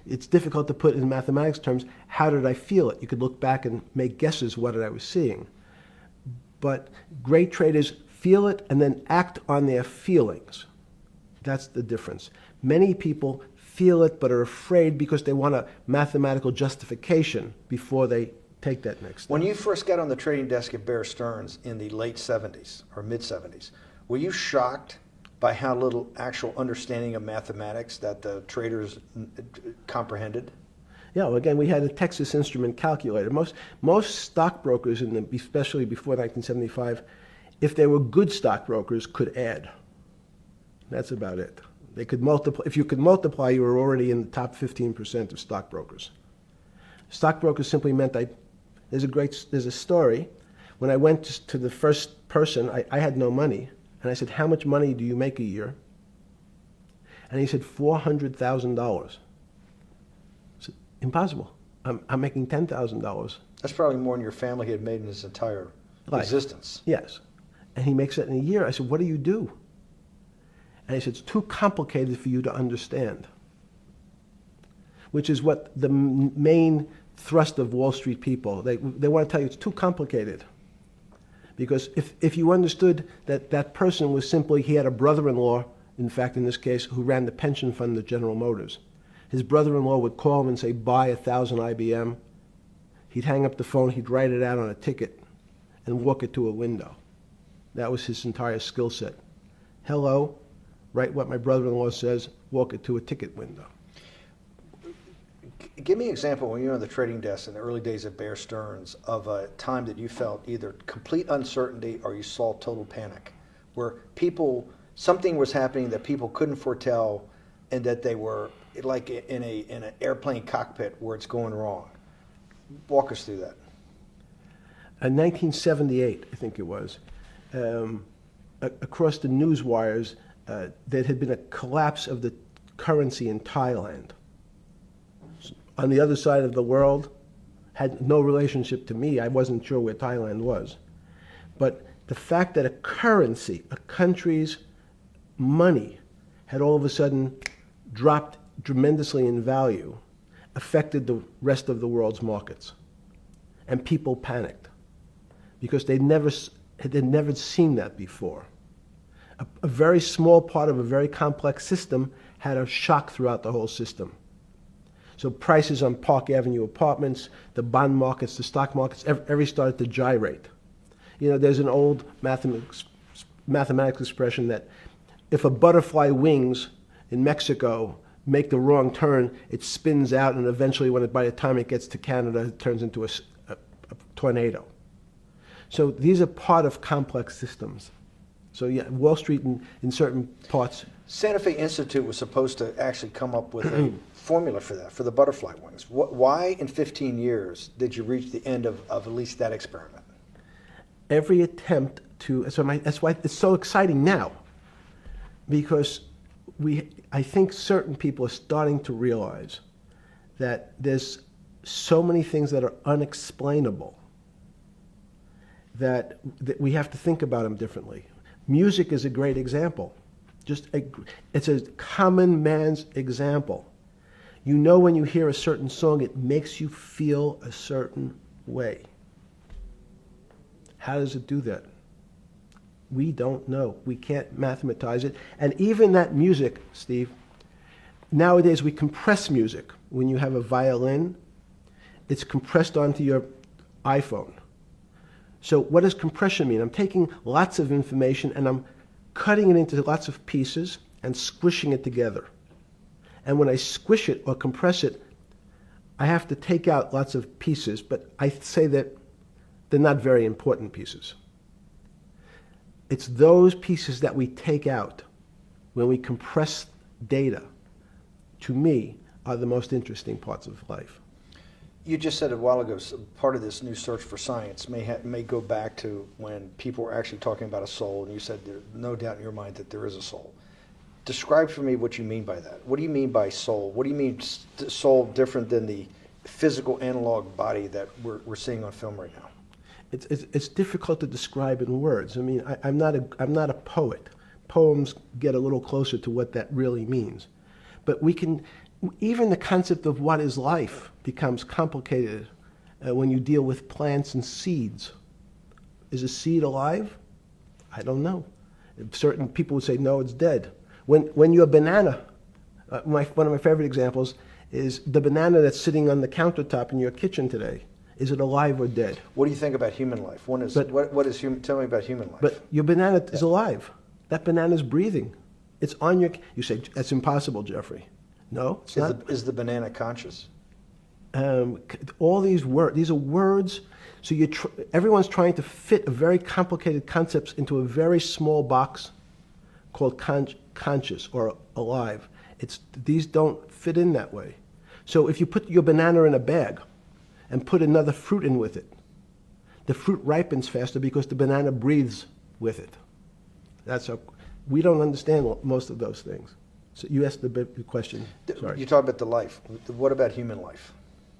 It's difficult to put in mathematics terms, how did I feel it? You could look back and make guesses what I was seeing. But great traders feel it and then act on their feelings. That's the difference. Many people feel it but are afraid because they want a mathematical justification before they take that next step. When you first got on the trading desk at Bear Stearns in the late 70s or mid 70s, were you shocked by how little actual understanding of mathematics that the traders comprehended? Yeah, well, again, we had a Texas Instrument calculator. Most stockbrokers, especially before 1975, if they were good stockbrokers, could add. That's about it. They could multiply. If you could multiply, you were already in the top 15% of stockbrokers. Stockbrokers simply meant there's a story. When I went to the first person, I had no money. And I said, how much money do you make a year? And he said, $400,000. I said, impossible. I'm making $10,000. That's probably more than your family had made in his entire existence. Yes. And he makes that in a year. I said, what do you do? And he said, it's too complicated for you to understand, which is what the main thrust of Wall Street people, they want to tell you it's too complicated. Because if you understood that that person was simply, he had a brother-in-law, in fact, in this case, who ran the pension fund at General Motors. His brother-in-law would call him and say, buy 1,000 IBM. He'd hang up the phone, he'd write it out on a ticket and walk it to a window. That was his entire skill set. Hello, write what my brother-in-law says, walk it to a ticket window. Give me an example when you were on the trading desk in the early days of Bear Stearns of a time that you felt either complete uncertainty or you saw total panic, where something was happening that people couldn't foretell and that they were like in an airplane cockpit where it's going wrong. Walk us through that. In 1978, I think it was, across the news wires, there had been a collapse of the currency in Thailand. On the other side of the world, had no relationship to me. I wasn't sure where Thailand was. But the fact that a currency, a country's money, had all of a sudden dropped tremendously in value, affected the rest of the world's markets. And people panicked because they'd never seen that before. A very small part of a very complex system had a shock throughout the whole system. So prices on Park Avenue apartments, the bond markets, the stock markets, every started to gyrate. You know, there's an old mathematical expression that if a butterfly wings in Mexico make the wrong turn, it spins out, and eventually, by the time it gets to Canada, it turns into a tornado. So these are part of complex systems. So yeah, Wall Street in certain parts. Santa Fe Institute was supposed to actually come up with a formula for that, for the butterfly wings. Why in 15 years did you reach the end of at least that experiment? Every attempt to, that's why it's so exciting now, because I think certain people are starting to realize that there's so many things that are unexplainable that we have to think about them differently. Music is a great example. It's a common man's example. You know, when you hear a certain song, it makes you feel a certain way. How does it do that? We don't know. We can't mathematize it. And even that music, Steve, nowadays we compress music. When you have a violin, it's compressed onto your iPhone. So what does compression mean? I'm taking lots of information and I'm cutting it into lots of pieces and squishing it together. And when I squish it or compress it, I have to take out lots of pieces, but I say that they're not very important pieces. It's those pieces that we take out when we compress data, to me, are the most interesting parts of life. You just said a while ago, part of this new search for science may go back to when people were actually talking about a soul, and you said there's no doubt in your mind that there is a soul. Describe for me what you mean by that. What do you mean by soul? What do you mean soul different than the physical analog body that we're seeing on film right now? It's difficult to describe in words. I mean, I'm not a poet. Poems get a little closer to what that really means. But even the concept of what is life becomes complicated when you deal with plants and seeds. Is a seed alive? I don't know. Certain people would say, no, it's dead. When you're a banana, one of my favorite examples is the banana that's sitting on the countertop in your kitchen today. Is it alive or dead? What do you think about human life? Tell me about human life. But your banana is alive. That banana is breathing. It's on your. You say that's impossible, Jeffrey. No, it's not. Is the banana conscious? All these words. These are words. So everyone's trying to fit a very complicated concepts into a very small box called conscious or alive. These don't fit in that way. So if you put your banana in a bag and put another fruit in with it, the fruit ripens faster because the banana breathes with it. We don't understand most of those things. So you asked the question. Sorry. You talk about the life. What about human life?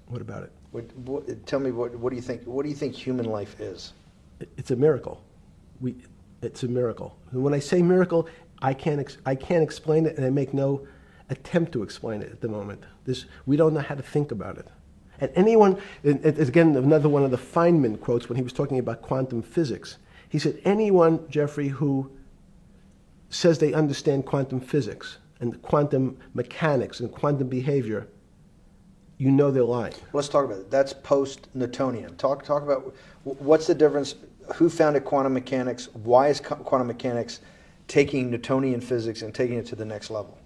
What about it? Tell me what do you think? What do you think human life is? It's a miracle. It's a miracle. And when I say miracle, I can't explain it, and I make no attempt to explain it at the moment. We don't know how to think about it. And anyone, again, another one of the Feynman quotes when he was talking about quantum physics. He said, anyone, Jeffrey, who says they understand quantum physics and quantum mechanics and quantum behavior, you know they're lying. Let's talk about it. That's post-Newtonian. Talk about what's the difference, who founded quantum mechanics, why is quantum mechanics taking Newtonian physics and taking it to the next level?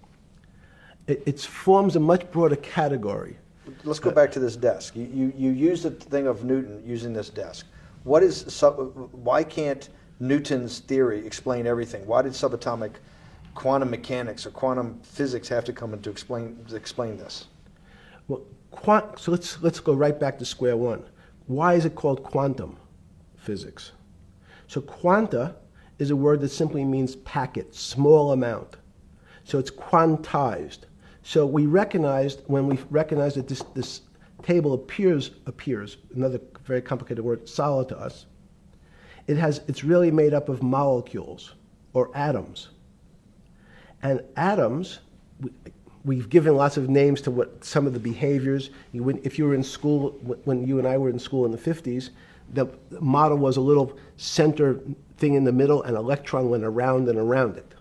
It forms a much broader category. Let's go back to this desk. You use the thing of Newton using this desk. Why can't Newton's theory explain everything? Why did subatomic quantum mechanics or quantum physics have to come in to explain this? Well, so let's go right back to square one. Why is it called quantum physics? So quanta is a word that simply means packet, small amount. So it's quantized. So we recognized, when we recognized that this table appears, another very complicated word, solid to us, it's really made up of molecules or atoms. And atoms, we've given lots of names to what some of the behaviors. If you were in school, when you and I were in school in the 50s, the model was a little center thing in the middle, and an electron went around and around it.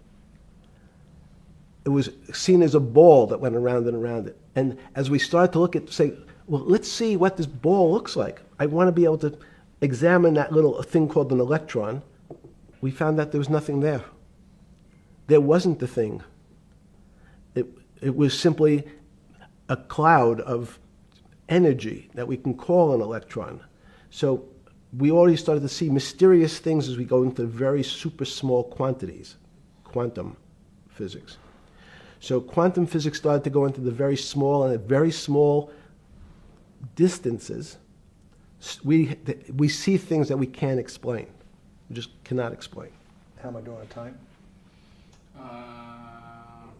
It was seen as a ball that went around and around it. And as we started to look at, say, well, let's see what this ball looks like. I want to be able to examine that little thing called an electron. We found that there was nothing there. There wasn't the thing. It was simply a cloud of energy that we can call an electron. So we already started to see mysterious things as we go into very super small quantities, quantum physics. So quantum physics started to go into the very small, and at very small distances, we see things that we can't explain. We just cannot explain. How am I doing on time?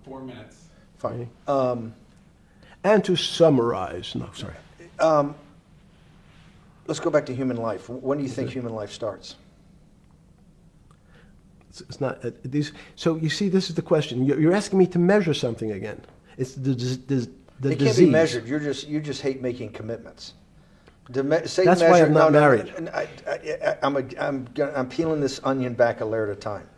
4 minutes. Fine. And to summarize, no, sorry. Let's go back to human life. When do you think human life starts? It's not these. So you see, this is the question. You're asking me to measure something again. It's the disease. It can't be measured. You just hate making commitments. That's why I'm not married. I'm peeling this onion back a layer at a time.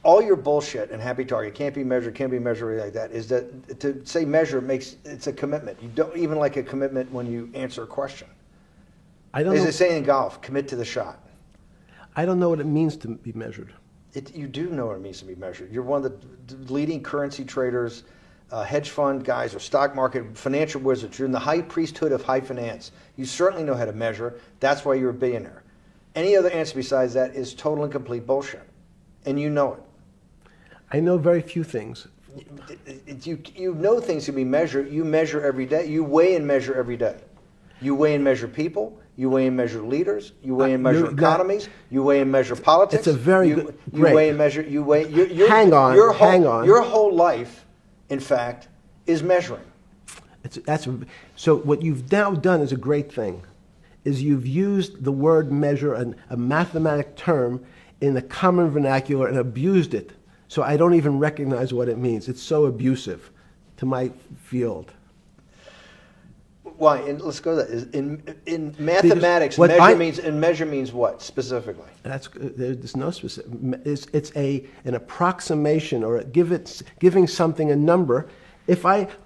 All your bullshit and happy target can't be measured like that. Is that to say measure it's a commitment. You don't even like a commitment when you answer a question. I don't know. As they say in golf, commit to the shot. I don't know what it means to be measured. You do know what it means to be measured. You're one of the leading currency traders, hedge fund guys, or stock market financial wizards. You're in the high priesthood of high finance. You certainly know how to measure. That's why you're a billionaire. Any other answer besides that is total and complete bullshit, and you know it. I know very few things. You know things can be measured. You measure every day. You weigh and measure every day. You weigh and measure people. You weigh and measure leaders. You weigh and measure economies. You weigh and measure politics. It's a very good. You weigh and measure. You weigh. Hang on. Your whole life, in fact, is measuring. So what you've now done is a great thing. Is you've used the word measure, a mathematic term, in the common vernacular and abused it. So I don't even recognize what it means. It's so abusive to my field. Why? And let's go to that. In mathematics, measure means what specifically? There's no specific. It's an approximation, or giving something a number.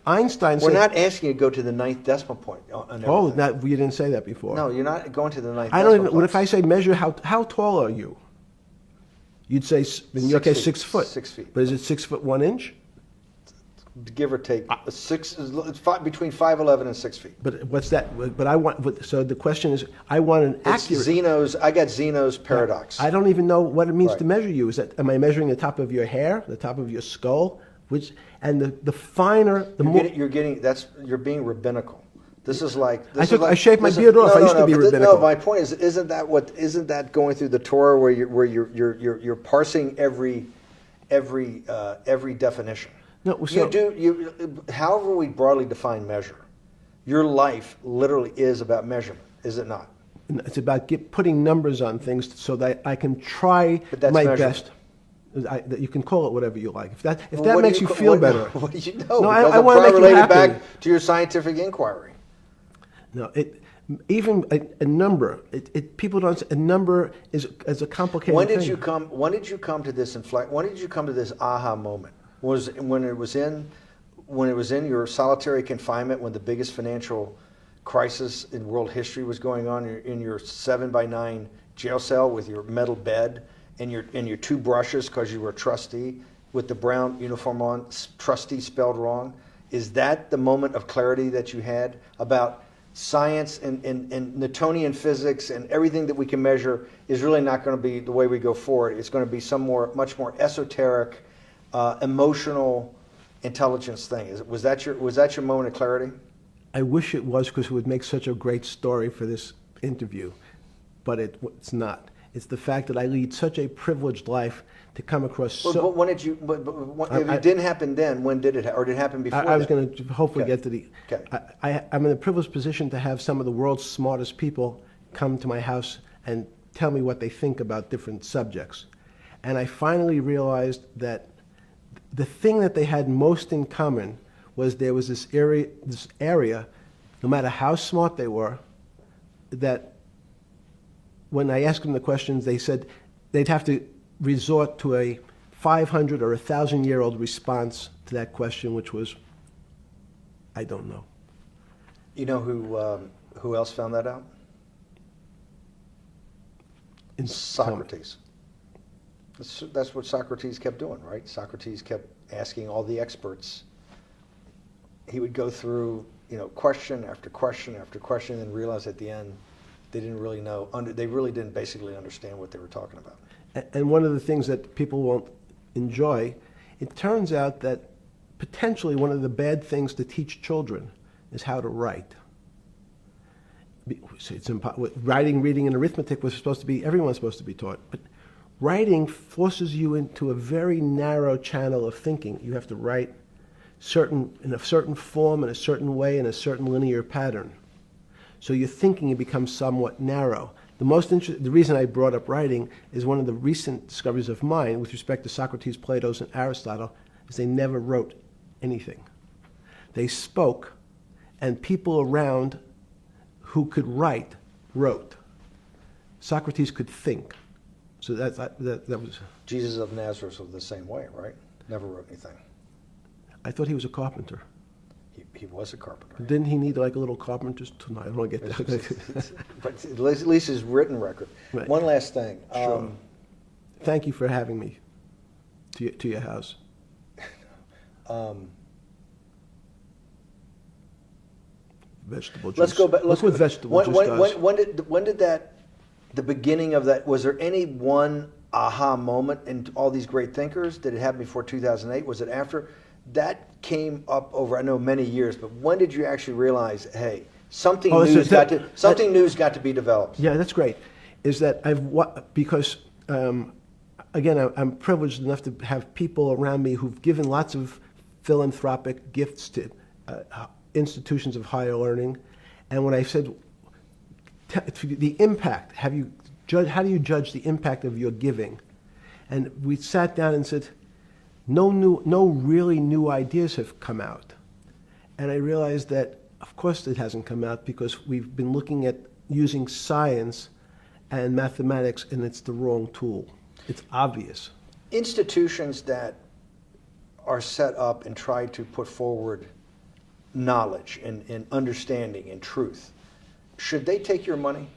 Einstein said, we're not asking you to go to the 9th decimal point. You didn't say that before. No, you're not going to the 9th. I don't even. What if I say measure how tall are you? You'd say in your case 6 foot. 6 feet. But is it 6 foot 1 inch? Give or take, between 5'11" and 6 feet. But what's that? But I want. So the question is, I want an accurate. I got Zeno's paradox. I don't even know what it means to measure you. Am I measuring the top of your hair, the top of your skull, and the finer, the more you're being rabbinical. This is like I shaved my beard off. I used to be rabbinical. No, my point is, isn't that going through the Torah where you're parsing every definition? No, so however we broadly define measure, your life literally is about measurement, is it not? It's about putting numbers on things so that I can try my best. That you can call it whatever you like. If Well, that what do makes you feel better. What do you know? No, Because I I'm wanna trying make to you relate it happy. back to your scientific inquiry. No, even a number. People don't. A number is a complicated When did thing. you come? When did you come to this When did you come to this aha moment? Was when it was in your solitary confinement, when the biggest financial crisis in world history was going on, in your 7x9 jail cell with your metal bed and your two brushes because you were a trustee with the brown uniform on, trustee spelled wrong. Is that the moment of clarity that you had about science and Newtonian physics and everything that we can measure is really not going to be the way we go forward? It's going to be much more esoteric, emotional intelligence thing. Was that your moment of clarity? I wish it was, because it would make such a great story for this interview, but it's not. It's the fact that I lead such a privileged life to come across. But when did you? If it didn't happen then, when did it? Or did it happen before? I was going to hopefully get to the. Okay. I'm in a privileged position to have some of the world's smartest people come to my house and tell me what they think about different subjects, and I finally realized that the thing that they had most in common was there was this area, no matter how smart they were, that when I asked them the questions, they said they'd have to resort to a 500 or 1,000-year-old response to that question, which was, I don't know. You know who else found that out? Socrates. That's what Socrates kept doing, right? Socrates kept asking all the experts. He would go through, question after question after question, and realize at the end they didn't really know. They really didn't basically understand what they were talking about. And one of the things that people won't enjoy, it turns out that potentially one of the bad things to teach children is how to write. So writing, reading, and arithmetic was everyone's supposed to be taught. But writing forces you into a very narrow channel of thinking. You have to write in a certain form, in a certain way, in a certain linear pattern. So your thinking becomes somewhat narrow. The reason I brought up writing is one of the recent discoveries of mine with respect to Socrates, Plato, and Aristotle is they never wrote anything. They spoke, and people around who could write wrote. Socrates could think. So that was... Jesus of Nazareth was the same way, right? Never wrote anything. I thought he was a carpenter. He was a carpenter. Didn't he need like a little carpenter's tonight? I don't want to get that. But at least his written record. Right. One last thing. Sure. Thank you for having me to your house. Vegetable juice. Let's go back. Look what vegetable juice does. When did the beginning of that, was there any one aha moment in all these great thinkers? Did it happen before 2008? Was it after? That came up over, I know, many years, but when did you actually realize, hey, something new's got to be developed? Yeah, that's great. Is that because again, I'm privileged enough to have people around me who've given lots of philanthropic gifts to institutions of higher learning, and when I said the impact, how do you judge the impact of your giving? And we sat down and said, no really new ideas have come out. And I realized that, of course, it hasn't come out because we've been looking at using science and mathematics, and it's the wrong tool. It's obvious. Institutions that are set up and try to put forward knowledge and understanding and truth, should they take your money?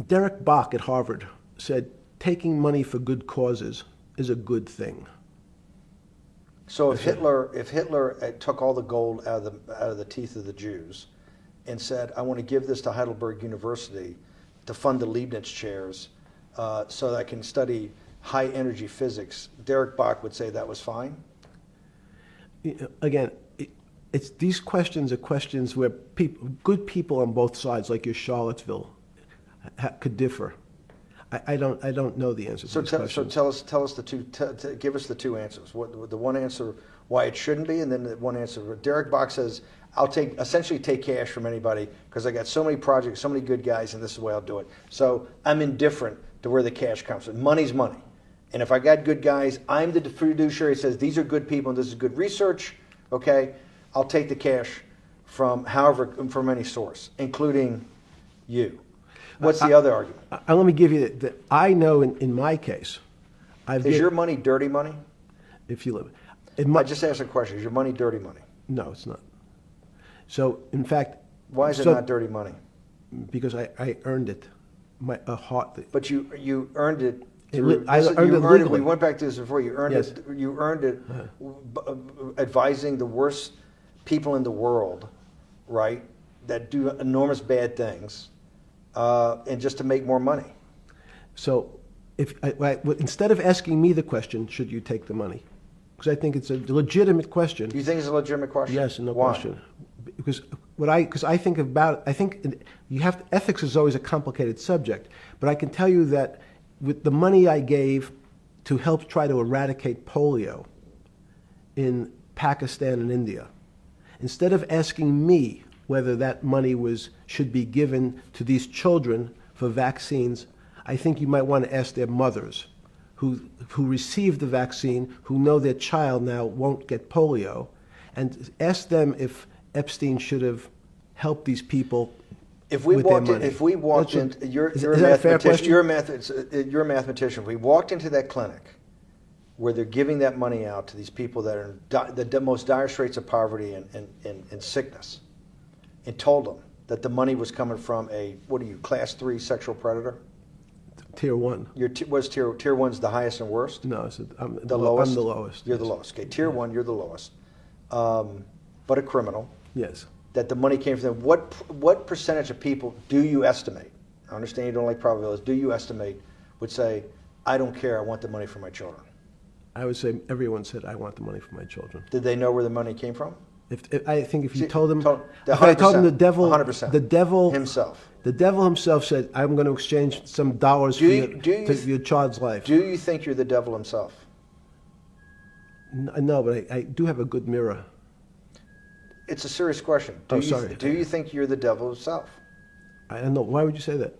Derek Bach at Harvard said, taking money for good causes is a good thing. So if Hitler took all the gold out of the teeth of the Jews and said, I want to give this to Heidelberg University to fund the Leibniz chairs so that I can study high energy physics, Derek Bach would say that was fine? Again, these questions are questions where good people on both sides, like your Charlottesville, could differ. I don't know the answer to these questions. So tell us the two. Give us the two answers. What the one answer why it shouldn't be, and then the one answer. Derek Bach says, I'll essentially take cash from anybody because I got so many projects, so many good guys, and this is the way I'll do it. So I'm indifferent to where the cash comes from. Money's money. And if I got good guys, I'm the fiduciary that says these are good people and this is good research, okay? I'll take the cash from any source, including you. What's the other argument? Let me give you that. I know in my case, Is your money dirty money? If you live, I just asked a question. Is your money dirty money? No, it's not. So, in fact, why is it not dirty money? Because I earned it, But you earned it. I earned it legally. We went back to this before. You earned Yes. it. You earned it, advising the worst people in the world, right? That do enormous bad things, and just to make more money. So, instead of asking me the question, should you take the money? Because I think it's a legitimate question. You think it's a legitimate question? Yes, no Why? question. Because I think ethics is always a complicated subject, but I can tell you that with the money I gave to help try to eradicate polio in Pakistan and India, instead of asking me whether that money should be given to these children for vaccines, I think you might want to ask their mothers who received the vaccine, who know their child now won't get polio, and ask them if Epstein should have helped these people with their money. If we walked in, you're a mathematician. If we walked into that clinic where they're giving that money out to these people that are in the most dire straits of poverty and sickness, and told them that the money was coming from class 3 sexual predator? Tier 1. Tier 1's the highest and worst? No, I'm the lowest. I'm the lowest. You're the lowest. Okay, Tier 1, you're the lowest. But a criminal. Yes. That the money came from them. What percentage of people do you estimate? I understand you don't like probabilities. Do you estimate would say, I don't care, I want the money for my children? I would say everyone said, I want the money for my children. Did they know where the money came from? If you told them, if I told them the devil, 100%. the devil himself. The devil himself said, I'm going to exchange some dollars for your child's life. Do you think you're the devil himself? No, but I do have a good mirror. It's a serious question. Do you think you're the devil himself? I don't know. Why would you say that?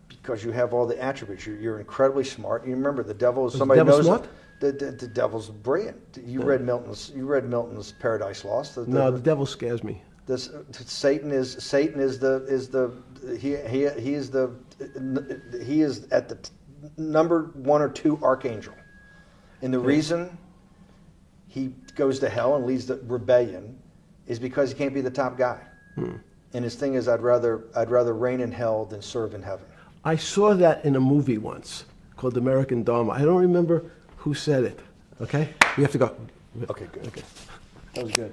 Because you have all the attributes. You're incredibly smart. You remember, the devil is somebody knows. Smart? The devil's brilliant. You read Milton's Paradise Lost. No, the devil scares me. Satan is at the number 1 or 2 archangel, and the reason he goes to hell and leads the rebellion is because he can't be the top guy. And his thing is, I'd rather reign in hell than serve in heaven. I saw that in a movie once called American Dharma. I don't remember who said it. Okay, we have to go. Okay, good. Okay, that was good.